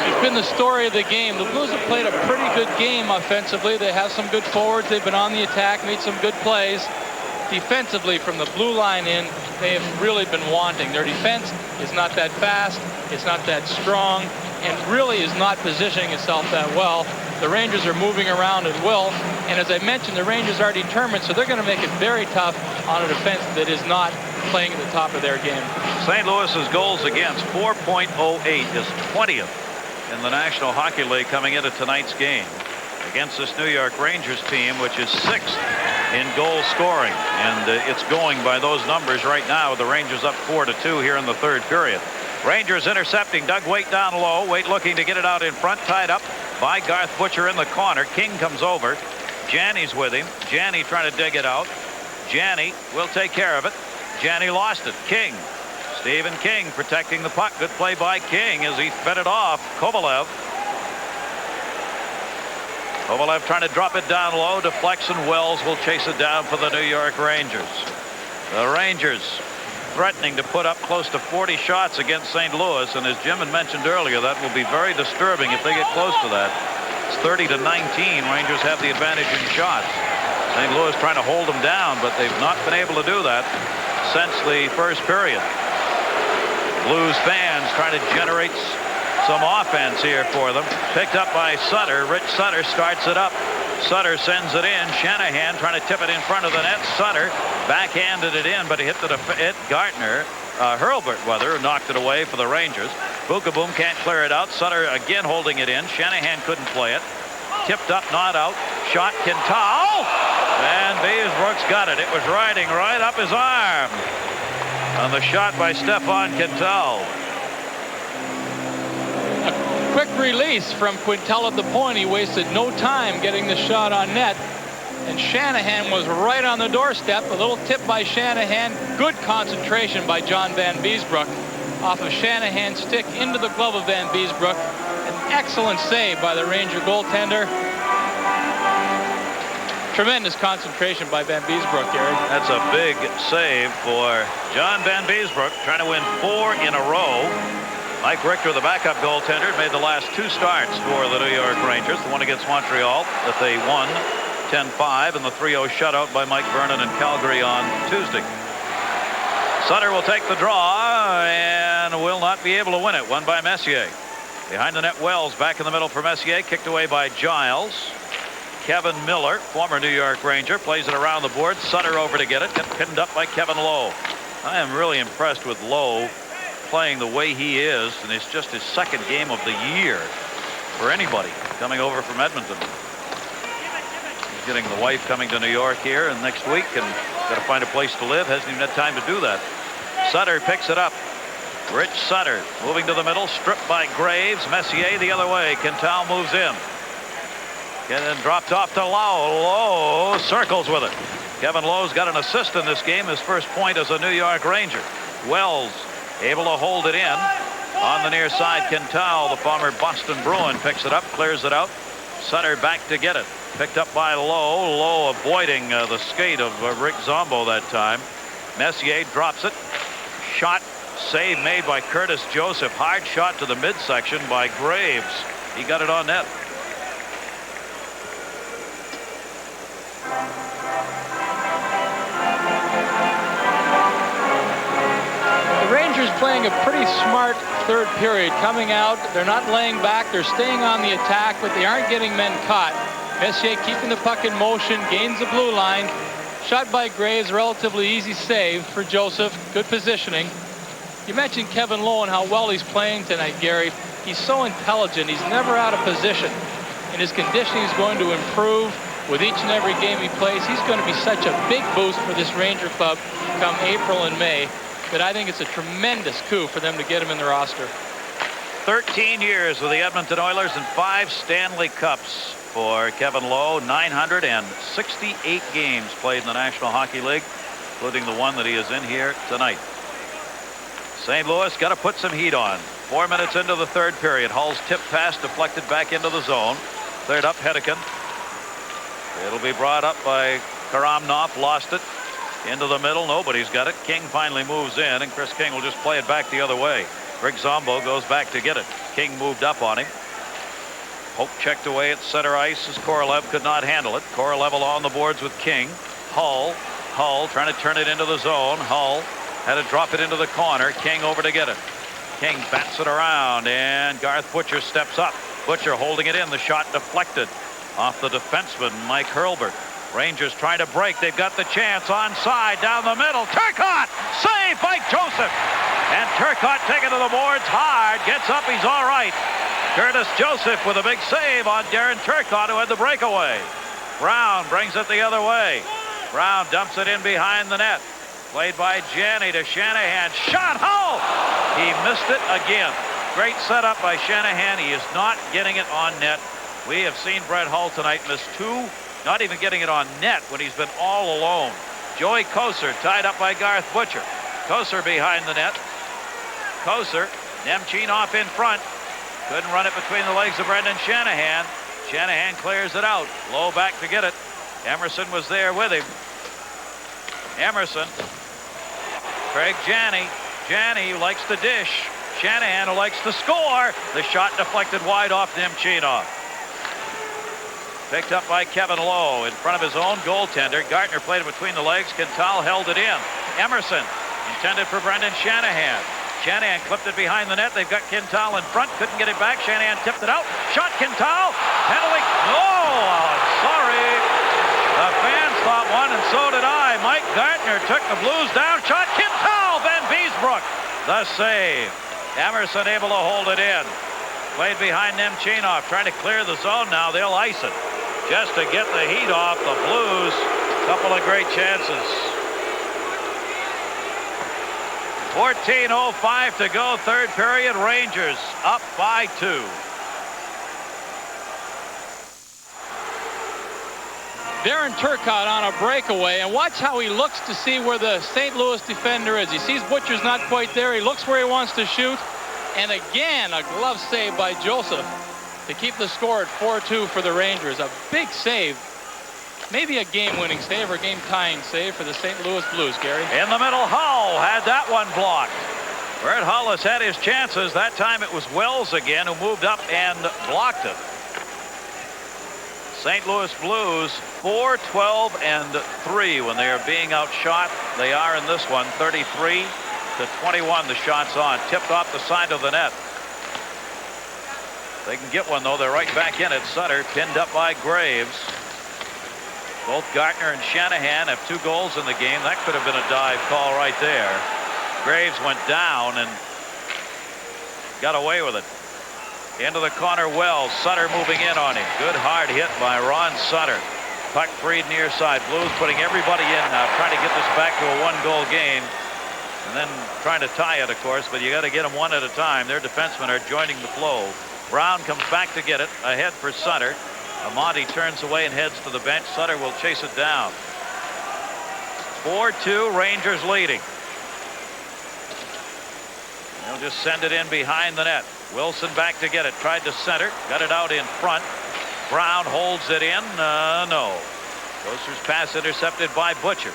It's been the story of the game. The Blues have played a pretty good game offensively. They have some good forwards. They've been on the attack, made some good plays. Defensively, from the blue line in, they have really been wanting. Their defense is not that fast, it's not that strong, and really is not positioning itself that well. The Rangers are moving around at will, and as I mentioned, the Rangers are determined, so they're going to make it very tough on a defense that is not playing at the top of their game. St. Louis's goals against 4.08 is 20th in the National Hockey League coming into tonight's game against this New York Rangers team, which is 6th in goal scoring, and it's going by those numbers right now, with the Rangers up 4-2 here in the third period. Rangers intercepting. Doug Waite down low. Waite looking to get it out in front, tied up by Garth Butcher in the corner. King comes over. Janney's with him. Janney trying to dig it out. Janney will take care of it. Janney lost it. King. Stephen King protecting the puck. Good play by King as he fed it off. Kovalev. Kovalev trying to drop it down low. Deflects, and Wells will chase it down for the New York Rangers. The Rangers threatening to put up close to 40 shots against St. Louis, and as Jim had mentioned earlier, that will be very disturbing if they get close to that. It's 30-19. Rangers have the advantage in shots. St. Louis trying to hold them down, but they've not been able to do that since the first period. Blues fans trying to generate some offense here for them. Picked up by Sutter. Rich Sutter starts it up. Sutter sends it in. Shanahan trying to tip it in front of the net. Sutter backhanded it in, but he hit Gartner. Hurlburt, who knocked it away for the Rangers. Bukaboom can't clear it out. Sutter again holding it in. Shanahan couldn't play it. Tipped up, not out. Shot, Quintal. And Beesbrook's got it. It was riding right up his arm on the shot by Stefan Quintal. Quick release from Quintal at the point. He wasted no time getting the shot on net, and Shanahan was right on the doorstep. A little tip by Shanahan. Good concentration by John Van Beesbrook off of Shanahan's stick into the glove of Van Beesbrook. An excellent save by the Ranger goaltender. Tremendous concentration by Van Beesbrook, Gary. That's a big save for John Van Beesbrook, trying to win 4 in a row. Mike Richter, the backup goaltender, made the last 2 starts for the New York Rangers. The one against Montreal that they won 10-5, and the 3-0 shutout by Mike Vernon in Calgary on Tuesday. Sutter will take the draw and will not be able to win it. Won by Messier. Behind the net, Wells back in the middle for Messier. Kicked away by Giles. Kevin Miller, former New York Ranger, plays it around the board. Sutter over to get it. Get pinned up by Kevin Lowe. I am really impressed with Lowe playing the way he is, and it's just his 2nd game of the year for anybody coming over from Edmonton. He's getting the wife coming to New York here and next week, and got to find a place to live. Hasn't even had time to do that. Sutter picks it up. Rich Sutter moving to the middle, stripped by Graves. Messier the other way. Quintal moves in. And then dropped off to Lowe. Lowe circles with it. Kevin Lowe's got an assist in this game, his first point as a New York Ranger. Wells able to hold it in on the near side. Quintal, the former Boston Bruin, picks it up, clears it out. Sutter back to get it. Picked up by Lowe. Lowe avoiding the skate of Rick Zombo that time. Messier drops it. Shot, save made by Curtis Joseph. Hard shot to the midsection by Graves. He got it on net. The Rangers playing a pretty smart third period, coming out. They're not laying back. They're staying on the attack, but they aren't getting men caught. Messier keeping the puck in motion, gains the blue line. Shot by Graves, relatively easy save for Joseph. Good positioning. You mentioned Kevin Lowe and how well he's playing tonight, Gary. He's so intelligent. He's never out of position. And his conditioning is going to improve with each and every game he plays. He's going to be such a big boost for this Ranger club come April and May that I think it's a tremendous coup for them to get him in the roster. 13 years with the Edmonton Oilers and 5 Stanley Cups for Kevin Lowe. 968 games played in the National Hockey League, including the one that he is in here tonight. St. Louis got to put some heat on. 4 minutes into the third period. Hull's tip pass deflected back into the zone. Cleared up Hedican. It'll be brought up by Karamnov. Lost it into the middle. Nobody's got it. King finally moves in, and Chris King will just play it back the other way. Rick Zombo goes back to get it. King moved up on him. Hope checked away at center ice as Korolev could not handle it. Korolev on the boards with King. Hull trying to turn it into the zone. Hull had to drop it into the corner. King over to get it. King bats it around, and Garth Butcher steps up. Butcher holding it in. The shot deflected off the defenseman Mike Hurlbert. Rangers trying to break. They've got the chance onside down the middle. Turcotte saved by Joseph, and Turcotte taken to the boards hard. Gets up. He's all right. Curtis Joseph with a big save on Darren Turcotte, who had the breakaway. Brown brings it the other way. Brown dumps it in behind the net. Played by Janney to Shanahan. Shot Hull. He missed it again. Great setup by Shanahan. He is not getting it on net. We have seen Brett Hull tonight miss 2, not even getting it on net when he's been all alone. Joey Kocur tied up by Garth Butcher. Kocur behind the net. Kocur, Nemchinov in front. Couldn't run it between the legs of Brendan Shanahan. Shanahan clears it out. Low back to get it. Emerson was there with him. Emerson. Craig Janney. Janney, who likes to dish. Shanahan, who likes to score. The shot deflected wide off Nemchinov. Picked up by Kevin Lowe in front of his own goaltender. Gartner played it between the legs. Quintal held it in. Emerson intended for Brendan Shanahan. Shanahan clipped it behind the net. They've got Quintal in front. Couldn't get it back. Shanahan tipped it out. Shot Quintal. Penalty. Oh, sorry. The fans thought one, and so did I. Mike Gartner took the Blues down. Shot Quintal. Van Beesbrook. The save. Emerson able to hold it in. Played behind Nemchinov. Trying to clear the zone now. They'll ice it. Just to get the heat off the Blues. Couple of great chances. 14:05 to go, third period. Rangers up by 2. Darren Turcotte on a breakaway, and watch how he looks to see where the St. Louis defender is. He sees Butcher's not quite there. He looks where he wants to shoot, and again a glove save by Joseph to keep the score at 4-2 for the Rangers. A big save. Maybe a game-winning save or game-tying save for the St. Louis Blues, Gary. In the middle, Hull had that one blocked. Brett Hull has had his chances. That time it was Wells again who moved up and blocked it. St. Louis Blues 4-12-3 when they are being outshot. They are in this one 33-21. The shots on. Tipped off the side of the net. They can get one, though. They're right back in it. Sutter pinned up by Graves. Both Gartner and Shanahan have 2 goals in the game. That could have been a dive call right there. Graves went down and got away with it. Into the corner, Wells. Sutter moving in on him. Good hard hit by Ron Sutter. Puck freed near side. Blues putting everybody in now, trying to get this back to a 1-goal game. And then trying to tie it, of course, but you got to get them one at a time. Their defensemen are joining the flow. Brown comes back to get it. Ahead for Sutter. Amati turns away and heads to the bench. Sutter will chase it down. 4-2, Rangers leading. They'll just send it in behind the net. Wilson back to get it. Tried to center. Got it out in front. Brown holds it in. No. Kocur's pass intercepted by Butcher.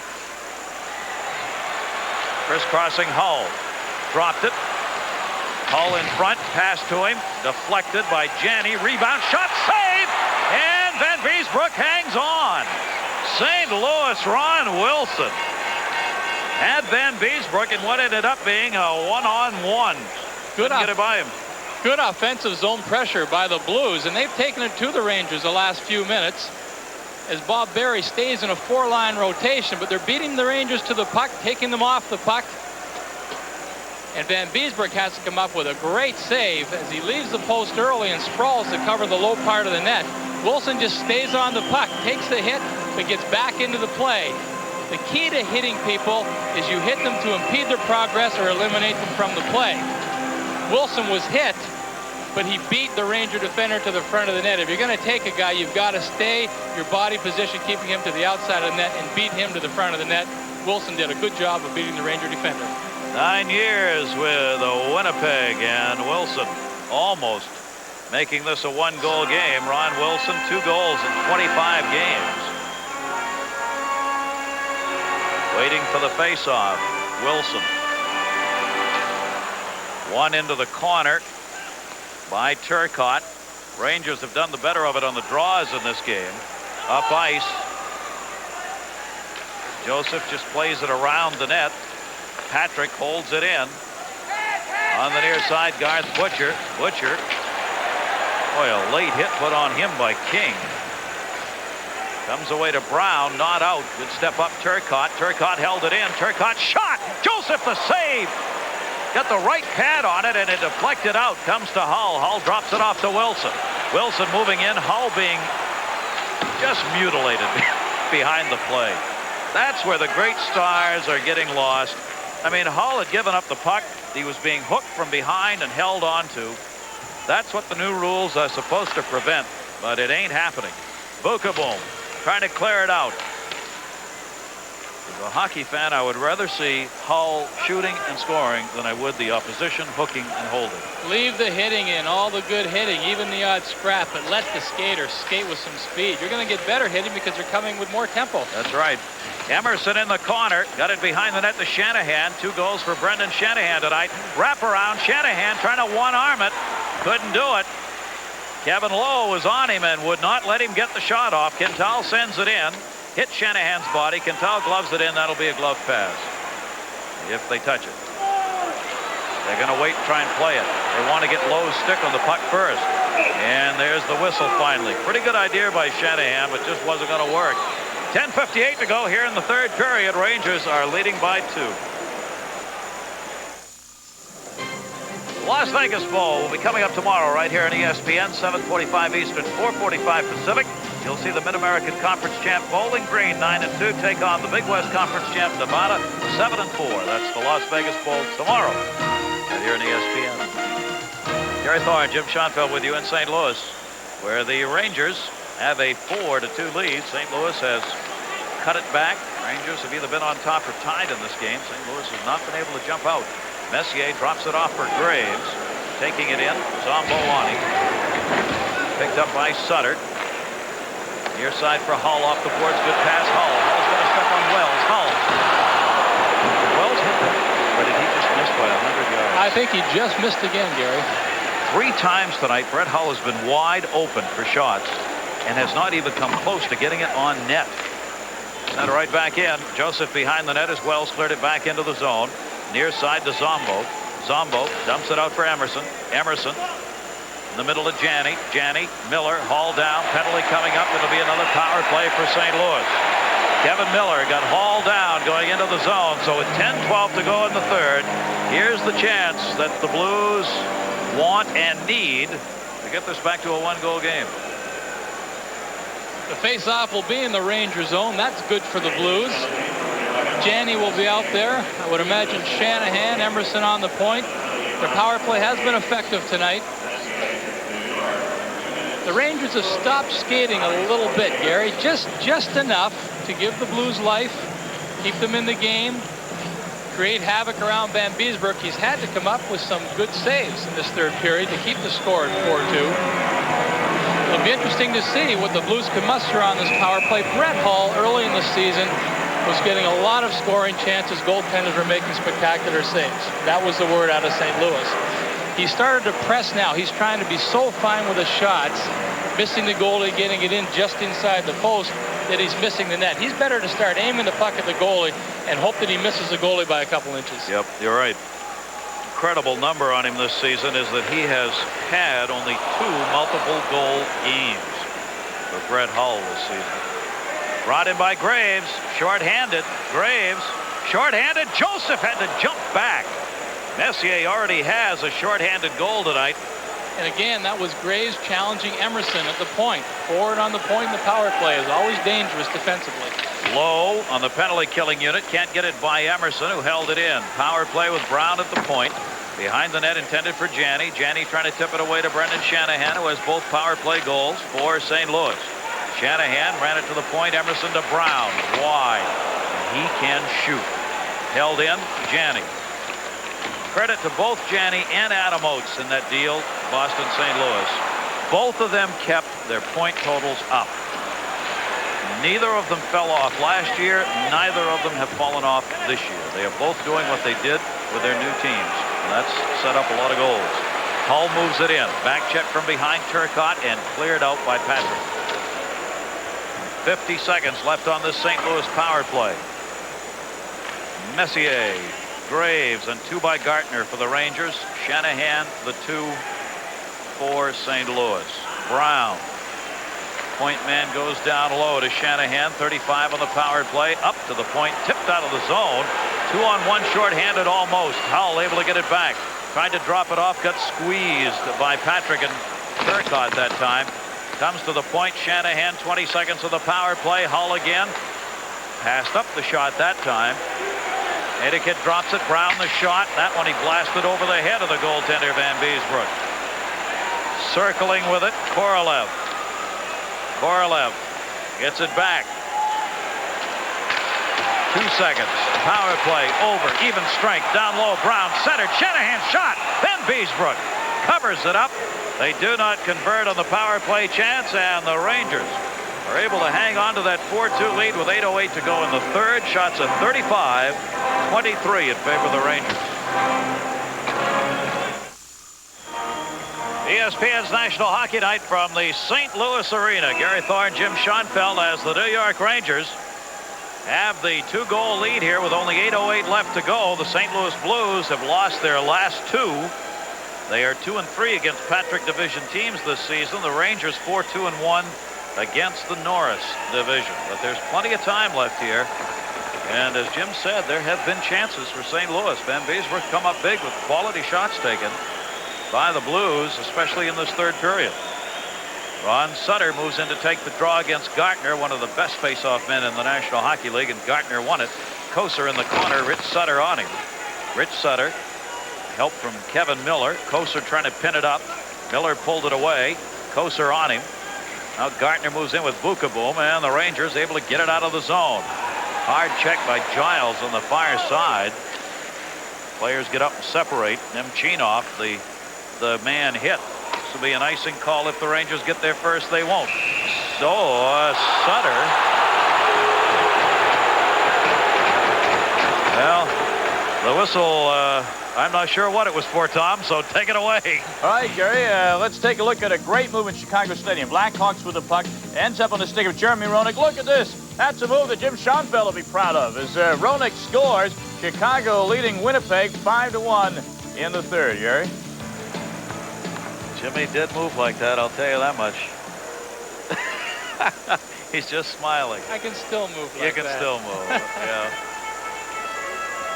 Crisscrossing Hull. Dropped it. Hull in front. Pass to him. Deflected by Janney. Rebound. Shot. Save. And Van Beesbrook hangs on. St. Louis, Ron Wilson had Van Beesbrook in what ended up being a 1-on-1. Couldn't get it by him. Good offensive zone pressure by the Blues, and they've taken it to the Rangers the last few minutes as Bob Barry stays in a 4-line rotation, but they're beating the Rangers to the puck, taking them off the puck. And Van Beesbroek has to come up with a great save as he leaves the post early and sprawls to cover the low part of the net. Wilson just stays on the puck, takes the hit, but gets back into the play. The key to hitting people is you hit them to impede their progress or eliminate them from the play. Wilson was hit, but he beat the Ranger defender to the front of the net. If you're going to take a guy, you've got to stay your body position, keeping him to the outside of the net, and beat him to the front of the net. Wilson did a good job of beating the Ranger defender. 9 years with Winnipeg, and Wilson almost making this a 1-goal game. Ron Wilson, 2 goals in 25 games. Waiting for the face-off. Wilson. One into the corner by Turcotte. Rangers have done the better of it on the draws in this game. Up ice. Joseph just plays it around the net. Patrick holds it in. On the near side, Garth Butcher. Butcher. Boy, a late hit put on him by King. Comes away to Brown, not out. Good step up Turcotte. Turcotte held it in. Turcotte shot. Joseph the save. Got the right pad on it, and it deflected out. Comes to Hull. Hull drops it off to Wilson. Wilson moving in. Hull being just mutilated behind the play. That's where the great stars are getting lost. I mean, Hull had given up the puck. He was being hooked from behind and held onto. That's what the new rules are supposed to prevent, but it ain't happening. Bukaboom trying to clear it out. As a hockey fan, I would rather see Hull shooting and scoring than I would the opposition hooking and holding. Leave the hitting in, all the good hitting, even the odd scrap, but let the skaters skate with some speed. You're going to get better hitting because you're coming with more tempo. That's right. Emerson in the corner, got it behind the net to Shanahan. 2 goals for Brendan Shanahan tonight. Wrap around, Shanahan trying to one-arm it. Couldn't do it. Kevin Lowe was on him and would not let him get the shot off. Quintal sends it in. Hit Shanahan's body. Quintal gloves it in. That'll be a glove pass if they touch it. They're going to wait and try and play it. They want to get Lowe's stick on the puck first. And there's the whistle finally. Pretty good idea by Shanahan, but just wasn't going to work. 10:58 to go here in the third period. Rangers are leading by 2. Las Vegas Bowl will be coming up tomorrow right here on ESPN, 7:45 Eastern, 4:45 Pacific. You'll see the Mid-American Conference champ Bowling Green 9-2 take on the Big West Conference champ Nevada 7-4. That's the Las Vegas Bowl tomorrow right here on ESPN. Gary Thorne, Jim Schoenfeld with you in St. Louis, where the Rangers have a 4-2 lead. St. Louis has cut it back. Rangers have either been on top or tied in this game. St. Louis has not been able to jump out. Messier drops it off for Graves. Taking it in. Zombo on him. Picked up by Sutter. Near side for Hull off the boards. Good pass. Hull. Hull's going to step on Wells. Hull. Wells hit him. Or did he just miss by 100 yards? I think he just missed again, Gary. 3 times tonight, Brett Hull has been wide open for shots and has not even come close to getting it on net. Sent it right back in. Joseph behind the net as Wells cleared it back into the zone. Near side to Zombo. Zombo dumps it out for Emerson. Emerson in the middle of Janney. Janney, Miller, hauled down. Penalty coming up. It'll be another power play for St. Louis. Kevin Miller got hauled down going into the zone. So with 10-12 to go in the third, here's the chance that the Blues want and need to get this back to a 1-goal game. The face-off will be in the Ranger zone. That's good for the Blues. Janney will be out there. I would imagine Shanahan, Emerson on the point. Their power play has been effective tonight. The Rangers have stopped skating a little bit, Gary. Just enough to give the Blues life, keep them in the game, create havoc around Van Beesbroek. He's had to come up with some good saves in this third period to keep the score at 4-2. It'll be interesting to see what the Blues can muster on this power play. Brett Hull, early in the season, was getting a lot of scoring chances. Goaltenders were making spectacular saves. That was the word out of St. Louis. He started to press now. He's trying to be so fine with the shots, missing the goalie, getting it in just inside the post, that he's missing the net. He's better to start aiming the puck at the goalie and hope that he misses the goalie by a couple inches. Yep, you're right. incredible number on him this season is that he has had only 2 multiple goal games for Brett Hull this season. Brought in by Graves, short-handed. Graves, short-handed. Joseph had to jump back. Messier already has a short-handed goal tonight. And again, that was Graves challenging Emerson at the point. Forward on the point in the power play is always dangerous defensively. Low on the penalty killing unit. Can't get it by Emerson, who held it in. Power play with Brown at the point. Behind the net intended for Janney. Janney trying to tip it away to Brendan Shanahan, who has both power play goals for St. Louis. Shanahan ran it to the point. Emerson to Brown. Wide. He can shoot. Held in. Janney. Credit to both Janney and Adam Oates in that deal, Boston St. Louis. Both of them kept their point totals up. Neither of them fell off last year. Neither of them have fallen off this year. They are both doing what they did with their new teams. And that's set up a lot of goals. Hull moves it in. Back check from behind Turcotte and cleared out by Patrick. 50 seconds left on this St. Louis power play. Messier, Graves, and 2 by Gartner for the Rangers. Shanahan, the 2 for St. Louis. Brown. Point man goes down low to Shanahan. 35 on the power play. Up to the point. Tipped out of the zone. 2-on-1 short-handed almost. Hull able to get it back. Tried to drop it off. Got squeezed by Patrick and Turcotte that time. Comes to the point. Shanahan, 20 seconds of the power play. Hull again. Passed up the shot that time. Etiquette drops it. Brown the shot. That one he blasted over the head of the goaltender Van Beesbrook. Circling with it. Korolev. Korolev gets it back. 2 seconds. Power play over. Even strength. Down low. Brown centered. Shanahan shot. Van Beesbrook covers it up. They do not convert on the power play chance, and the Rangers are able to hang on to that 4-2 lead with 8:08 to go in the third. Shots at 35-23 in favor of the Rangers. ESPN's National Hockey Night from the St. Louis Arena. Gary Thorne, Jim Schoenfeld as the New York Rangers have the 2-goal lead here with only 8:08 left to go. The St. Louis Blues have lost their last 2. They are 2-3 against Patrick Division teams this season. The Rangers 4-2-1 against the Norris Division. But there's plenty of time left here. And as Jim said, there have been chances for St. Louis. Van Beesbrook come up big with quality shots taken by the Blues, especially in this third period. Ron Sutter moves in to take the draw against Gartner, one of the best face-off men in the National Hockey League, and Gartner won it. Kosar in the corner, Rich Sutter on him. Rich Sutter, help from Kevin Miller. Kosar trying to pin it up. Miller pulled it away. Kosar on him. Now Gartner moves in with Bukaboom, and the Rangers able to get it out of the zone. Hard check by Giles on the far side. Players get up and separate. Nemchinov, the man hit. This will be an icing call if the Rangers get there first. They won't. So Sutter. Well, the whistle, I'm not sure what it was for, Tom, so take it away. All right, Gary, let's take a look at a great move in Chicago Stadium. Blackhawks with the puck. Ends up on the stick of Jeremy Roenick. Look at this. That's a move that Jim Schoenfeld will be proud of. As Roenick scores, Chicago leading Winnipeg 5-1 in the third, Gary. Jimmy did move like that, I'll tell you that much. He's just smiling. I can still move like that. You can still move, yeah.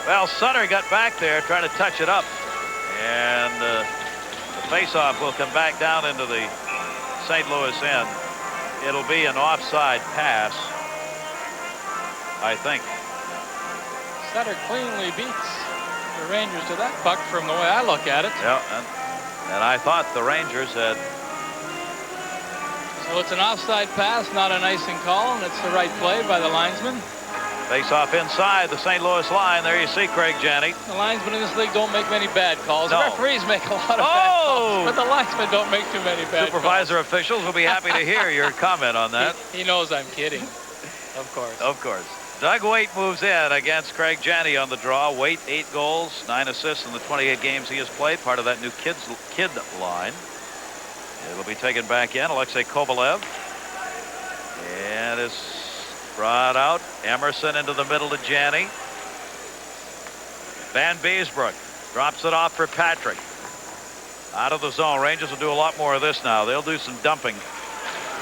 Well, Sutter got back there trying to touch it up. And the faceoff will come back down into the St. Louis end. It'll be an offside pass, I think. Sutter cleanly beats the Rangers to that puck from the way I look at it. Yeah, and I thought the Rangers had. So it's an offside pass, not an icing call, and it's the right play by the linesman. Face off inside the St. Louis line. There you see Craig Janney. The linesmen in this league don't make many bad calls. No. The referees make a lot of bad calls, but the linesmen don't make too many bad Supervisor calls. officials will be happy to hear your comment on that. He knows I'm kidding, of course. Of course. Doug Waite moves in against Craig Janney on the draw. Waite 8 goals, 9 assists in the 28 games he has played, part of that new kid line. It'll be taken back in. Alexei Kovalev. And it's brought out. Emerson into the middle to Janney. Van Beesbrook Drops it off for Patrick. Out of the zone. Rangers will do a lot more of this now. They'll do some dumping.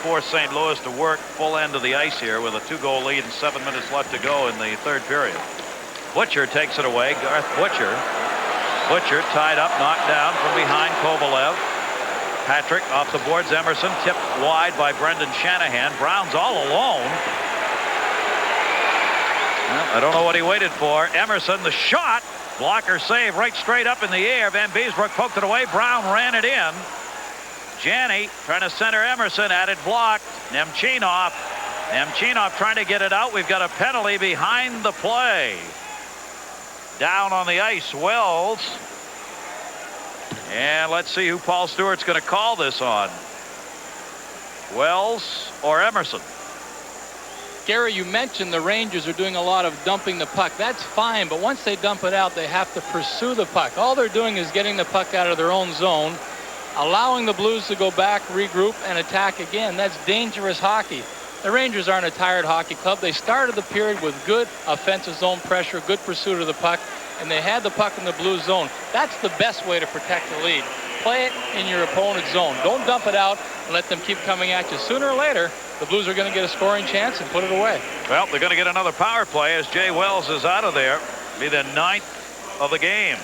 Force St. Louis to work full end of the ice here with a 2-goal lead and 7 minutes left to go in the third period. Butcher takes it away. Garth Butcher. Butcher tied up, knocked down from behind Kovalev. Patrick off the boards. Emerson tipped wide by Brendan Shanahan. Brown's all alone. Well, I don't know what he waited for. Emerson, the shot. Blocker save right straight up in the air. Van Beesbroek poked it away. Brown ran it in. Janney trying to center Emerson. Had it blocked. Nemchinov trying to get it out. We've got a penalty behind the play. Down on the ice, Wells. And let's see who Paul Stewart's going to call this on. Wells or Emerson? Gary, you mentioned the Rangers are doing a lot of dumping the puck. That's fine, but once they dump it out, they have to pursue the puck. All they're doing is getting the puck out of their own zone, allowing the Blues to go back, regroup, and attack again. That's dangerous hockey. The Rangers aren't a tired hockey club. They started the period with good offensive zone pressure, good pursuit of the puck, and they had the puck in the Blues zone. That's the best way to protect the lead. Play it in your opponent's zone. Don't dump it out and let them keep coming at you. Sooner or later, the Blues are going to get a scoring chance and put it away. Well, they're going to get another power play as Jay Wells is out of there. Be the 9th of the game.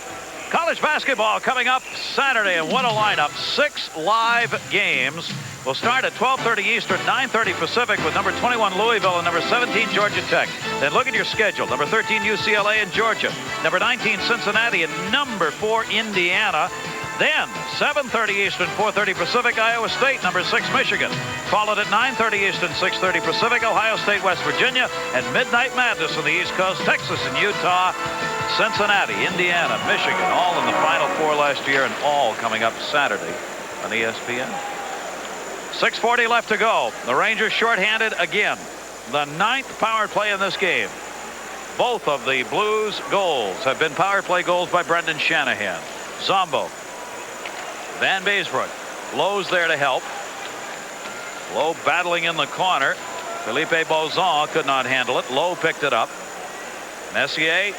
College basketball coming up Saturday, and what a lineup. 6 live games. We'll start at 12:30 Eastern, 9:30 Pacific with number 21 Louisville and number 17 Georgia Tech. Then look at your schedule. Number 13 UCLA and Georgia. Number 19 Cincinnati and number 4 Indiana. Then 7:30 Eastern, 4:30 Pacific, Iowa State, number 6 Michigan. Followed at 9:30 Eastern, 6:30 Pacific, Ohio State, West Virginia, and Midnight Madness on the East Coast, Texas and Utah, Cincinnati, Indiana, Michigan, all in the Final Four last year, and all coming up Saturday on ESPN. 6:40 left to go. The Rangers shorthanded again. The 9th power play in this game. Both of the Blues goals have been power play goals by Brendan Shanahan. Zombo. Van Beesbroek. Lowe's there to help. Lowe battling in the corner. Philippe Bozon could not handle it. Lowe picked it up. Messier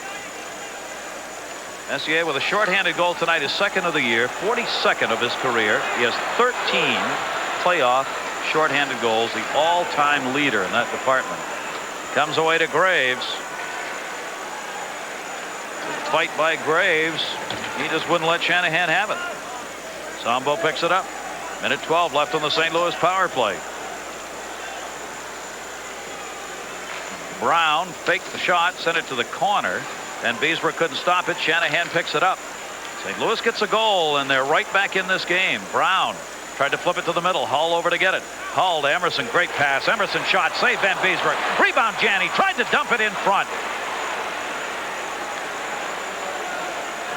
with a shorthanded goal tonight, his 2nd of the year, 42nd of his career. He has 13 playoff shorthanded goals, the all-time leader in that department. Comes away to Graves. Fight by Graves. He just wouldn't let Shanahan have it. Zombo picks it up. Minute 12 left on the St. Louis power play. Brown faked the shot, sent it to the corner, and Beesbroek couldn't stop it. Shanahan picks it up. St. Louis gets a goal, and they're right back in this game. Brown tried to flip it to the middle. Hull over to get it. Hull to Emerson. Great pass. Emerson shot. Save Van Beesbroek. Rebound Janney. Tried to dump it in front.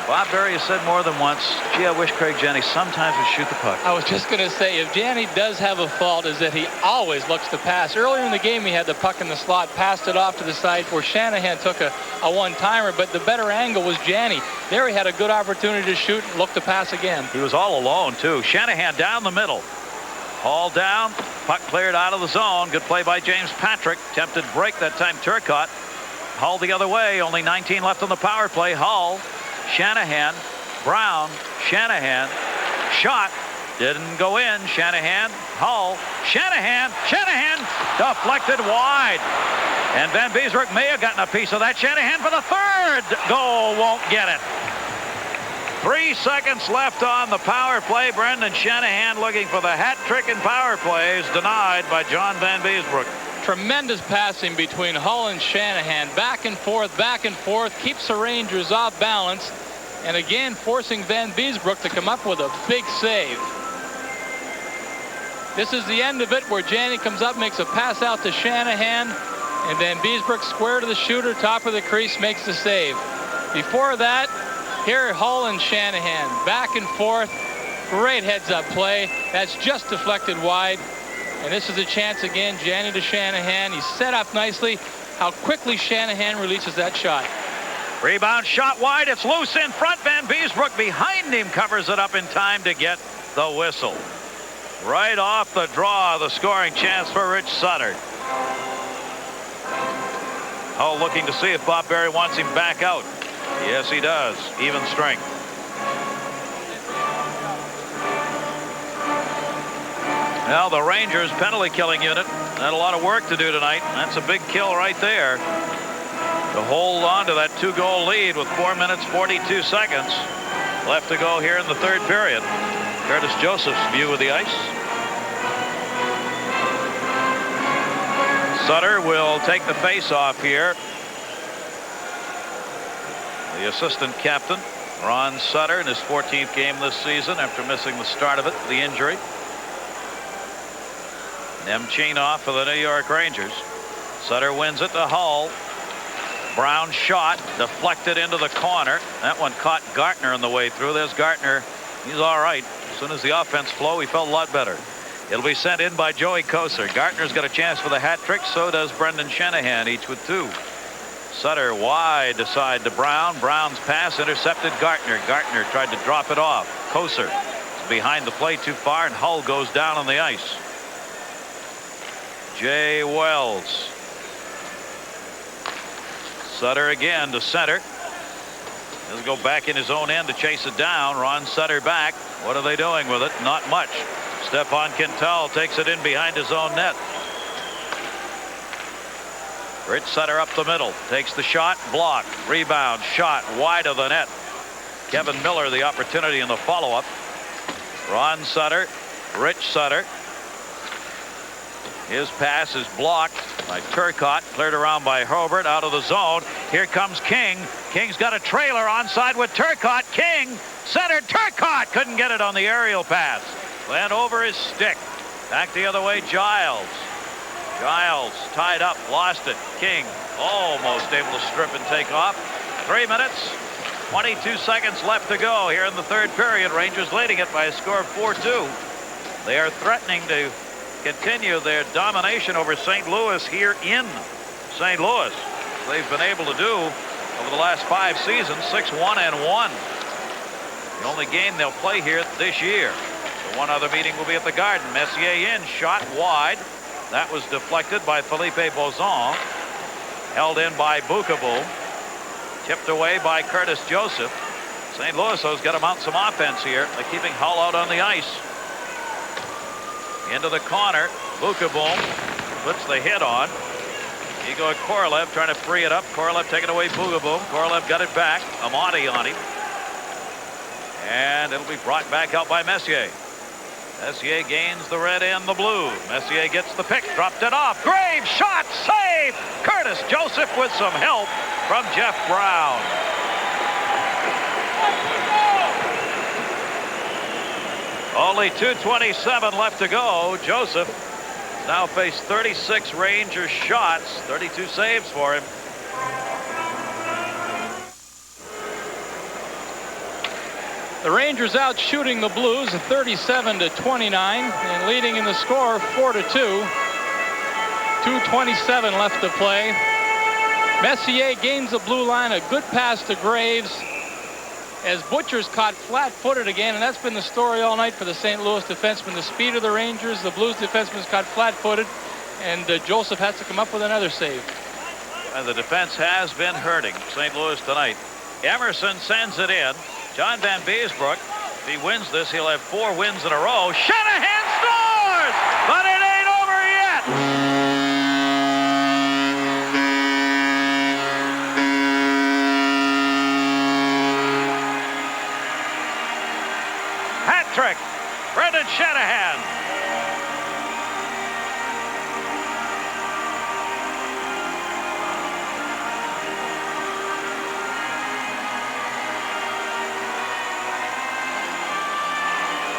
Bob Berry has said more than once, gee, I wish Craig Janney sometimes would shoot the puck. I was just going to say, if Janney does have a fault, is that he always looks to pass. Earlier in the game, he had the puck in the slot, passed it off to the side where Shanahan took a one-timer, but the better angle was Janney. There he had a good opportunity to shoot and look to pass again. He was all alone, too. Shanahan down the middle. Haul down. Puck cleared out of the zone. Good play by James Patrick. Tempted break that time, Turcotte. Hull the other way. Only 19 left on the power play. Hull. Shanahan, Brown, Shanahan, shot, didn't go in. Shanahan, Hull, Shanahan deflected wide. And Van Beesbroek may have gotten a piece of that. Shanahan for the 3rd goal, won't get it. 3 seconds left on the power play. Brendan Shanahan looking for the hat trick in power plays, denied by John Van Beesbroek. Tremendous passing between Hull and Shanahan. Back and forth, keeps the Rangers off balance. And again, forcing Van Beesbroek to come up with a big save. This is the end of it, where Janney comes up, makes a pass out to Shanahan. And Van Beesbroek square to the shooter, top of the crease, makes the save. Before that, here Hull and Shanahan. Back and forth. Great heads-up play. That's just deflected wide. And this is a chance again. Janney to Shanahan. He's set up nicely. How quickly Shanahan releases that shot. Rebound shot wide. It's loose in front. Van Beesbroek behind him covers it up in time to get the whistle. Right off the draw, the scoring chance for Rich Sutter. Hull looking to see if Bob Berry wants him back out. Yes, he does. Even strength. Well, the Rangers penalty killing unit had a lot of work to do tonight. That's a big kill right there to hold on to that 2-goal lead with 4 minutes 42 seconds left to go here in the third period. Curtis Joseph's view of the ice. Sutter will take the face-off here. The assistant captain, Ron Sutter, in his 14th game this season after missing the start of it, the injury. Nemchinov for the New York Rangers. Sutter wins it to Hull. Brown shot deflected into the corner. That one caught Gartner on the way through. There's Gartner. He's all right. As soon as the offense flowed, he felt a lot better. It'll be sent in by Joey Kocur. Gartner's got a chance for the hat trick. So does Brendan Shanahan, each with 2. Sutter wide to side to Brown. Brown's pass intercepted Gartner. Gartner tried to drop it off. Kocur is behind the plate too far, and Hull goes down on the ice. Jay Wells. Sutter again to center. He'll go back in his own end to chase it down. Ron Sutter back. What are they doing with it? Not much. Stefan Quintal takes it in behind his own net. Rich Sutter up the middle. Takes the shot. Blocked. Rebound. Shot wide of the net. Kevin Miller the opportunity in the follow-up. Ron Sutter. Rich Sutter. His pass is blocked by Turcotte. Cleared around by Hobart. Out of the zone. Here comes King. King's got a trailer onside with Turcotte. King centered. Turcotte couldn't get it on the aerial pass. Went over his stick. Back the other way. Giles. Giles tied up. Lost it. King almost able to strip and take off. 3 minutes 22 seconds left to go here in the third period. Rangers leading it by a score of 4-2. They are threatening to continue their domination over St. Louis here in St. Louis. They've been able to do over the last 5 seasons, 6-1-1. The only game they'll play here this year. The one other meeting will be at the Garden. Messier in, shot wide. That was deflected by Philippe Bozon. Held in by Bukavu. Tipped away by Curtis Joseph. St. Louis has got to mount some offense here. They're keeping Hull out on the ice. Into the corner. Bukavu puts the hit on. Igor Korolev trying to free it up. Korolev taking away Bukavu. Korolev got it back. Amati on him. And it'll be brought back out by Messier. Messier gains the red and the blue. Messier gets the pick. Dropped it off. Graves shot. Save. Curtis Joseph with some help from Jeff Brown. Only 2:27 left to go. Joseph now faced 36 Ranger shots. 32 saves for him. The Rangers out shooting the Blues at 37-29 and leading in the score 4-2. 2:27 left to play. Messier gains the blue line. A good pass to Graves as Butcher's caught flat-footed again, and that's been the story all night for the St. Louis defenseman. The speed of the Rangers, the Blues defenseman's caught flat-footed, and Joseph has to come up with another save. And the defense has been hurting St. Louis tonight. Emerson sends it in. John Van Beesbrook, if he wins this, he'll have 4 wins in a row. Shanahan scores, but it ain't over yet. Hat trick, Brendan Shanahan.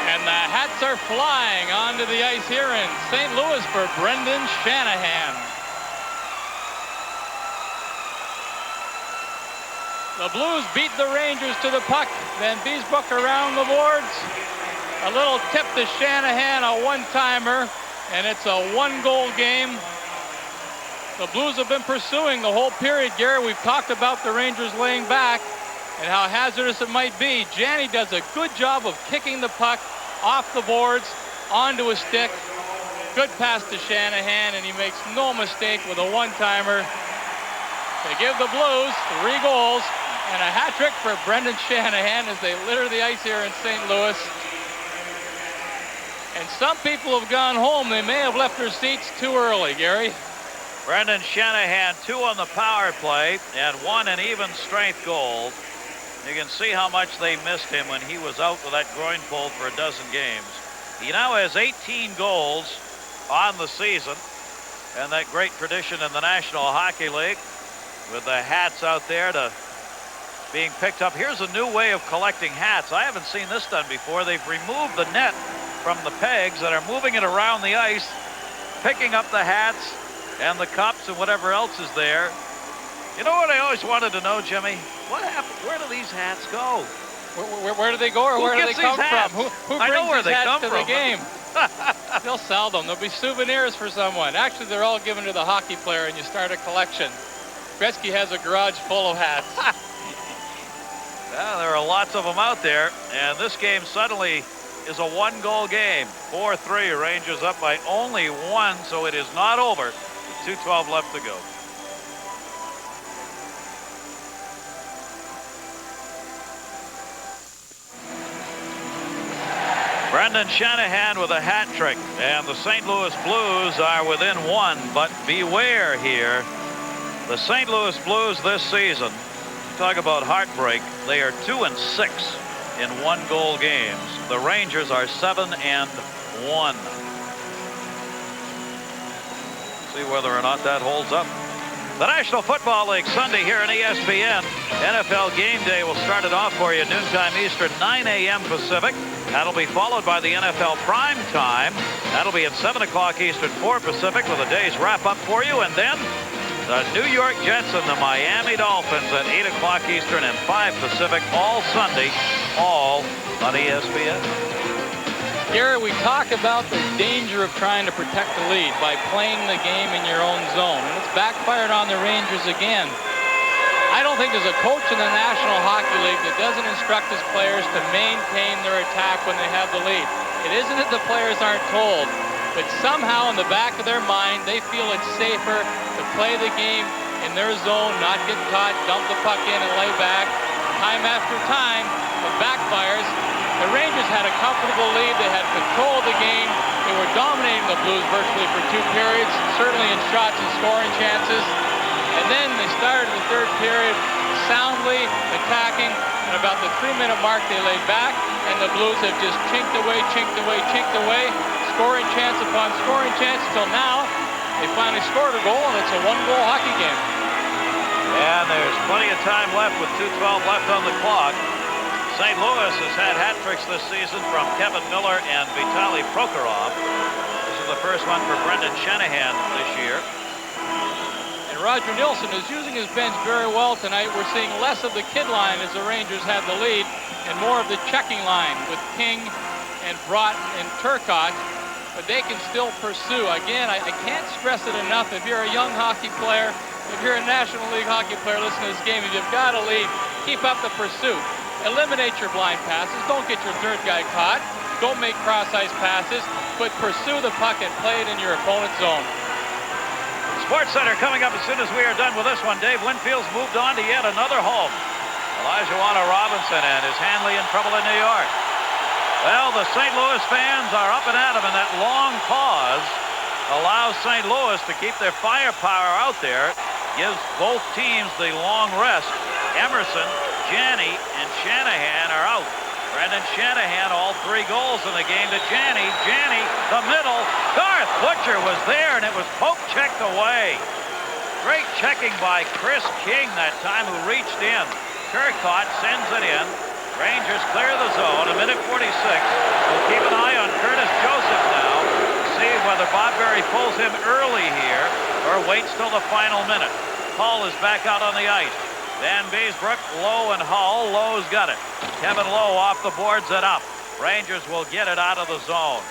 And the hats are flying onto the ice here in St. Louis for Brendan Shanahan. The Blues beat the Rangers to the puck. Van Beesbrook around the boards. A little tip to Shanahan, a one-timer, and it's a 1-goal game. The Blues have been pursuing the whole period, Gary. We've talked about the Rangers laying back and how hazardous it might be. Janney does a good job of kicking the puck off the boards onto a stick. Good pass to Shanahan, and he makes no mistake with a one-timer to give the Blues 3 goals and a hat trick for Brendan Shanahan as they litter the ice here in St. Louis. And some people have gone home. They may have left their seats too early, Gary. Brendan Shanahan, 2 on the power play and 1 in even strength goals. You can see how much they missed him when he was out with that groin pull for a dozen games. He now has 18 goals on the season, and that great tradition in the National Hockey League with the hats out there to being picked up. Here's a new way of collecting hats. I haven't seen this done before. They've removed the net from the pegs and are moving it around the ice, picking up the hats and the cups and whatever else is there. You know what I always wanted to know, Jimmy? What happened? Where do these hats go? Where do they go, or where do they come from? Who brings these hats to the game? They'll sell them. There'll be souvenirs for someone. Actually, they're all given to the hockey player, and you start a collection. Gretzky has a garage full of hats. Yeah, there are lots of them out there, and this game suddenly is a 1-goal game. 4-3, Rangers up by only 1, so it is not over. 2:12 left to go. Brendan Shanahan with a hat trick, and the St. Louis Blues are within 1, but beware here. The St. Louis Blues this season, talk about heartbreak, they are 2-6 in 1-goal games. The Rangers are 7-1. See whether or not that holds up. The National Football League Sunday here on ESPN. NFL Game Day will start it off for you noontime Eastern, 9 a.m. Pacific. That'll be followed by the NFL Prime Time. That'll be at 7 o'clock Eastern, 4 Pacific, with a day's wrap up for you. And then the New York Jets and the Miami Dolphins at 8 o'clock Eastern and 5 Pacific all Sunday, all on ESPN. Gary, we talk about the danger of trying to protect the lead by playing the game in your own zone, and it's backfired on the Rangers again. I don't think there's a coach in the National Hockey League that doesn't instruct his players to maintain their attack when they have the lead. It isn't that the players aren't told, but somehow in the back of their mind, they feel it's safer to play the game in their zone, not get caught, dump the puck in and lay back. Time after time, it backfires. The Rangers had a comfortable lead. They had control of the game. They were dominating the Blues virtually for 2 periods, certainly in shots and scoring chances. And then they started the 3rd period soundly attacking. And about the 3-minute mark, they laid back, and the Blues have just chinked away, scoring chance upon scoring chance until now. They finally scored a goal, and it's a 1-goal hockey game. And there's plenty of time left with 2:12 left on the clock. St. Louis has had hat tricks this season from Kevin Miller and Vitaly Prokhorov. This is the first one for Brendan Shanahan this year. And Roger Nilsson is using his bench very well tonight. We're seeing less of the kid line as the Rangers have the lead and more of the checking line with King and Brott and Turcotte. But they can still pursue. Again, I can't stress it enough. If you're a young hockey player, if you're a National League hockey player listening to this game, if you've got a lead, keep up the pursuit. Eliminate your blind passes. Don't get your third guy caught. Don't make cross-ice passes, but pursue the puck and play it in your opponent's zone. Sports Center coming up as soon as we are done with this one. Dave Winfield's moved on to yet another home. Elijah Robinson and his Hanley in trouble in New York. Well, the St. Louis fans are up and at him, and that long pause allows St. Louis to keep their firepower out there, gives both teams the long rest. Emerson, Janney, and Shanahan are out. Brendan Shanahan, all 3 goals in the game to Janney. Janney, the middle. Garth Butcher was there, and it was poke-checked away. Great checking by Chris King that time, who reached in. Turcotte sends it in. Rangers clear the zone. 1:46. We'll keep an eye on Curtis Joseph now. See whether Bob Berry pulls him early here or waits till the final minute. Hull is back out on the ice. Van Beesbrook, Lowe, and Hull. Lowe's got it. Kevin Lowe off the boards and up. Rangers will get it out of the zone.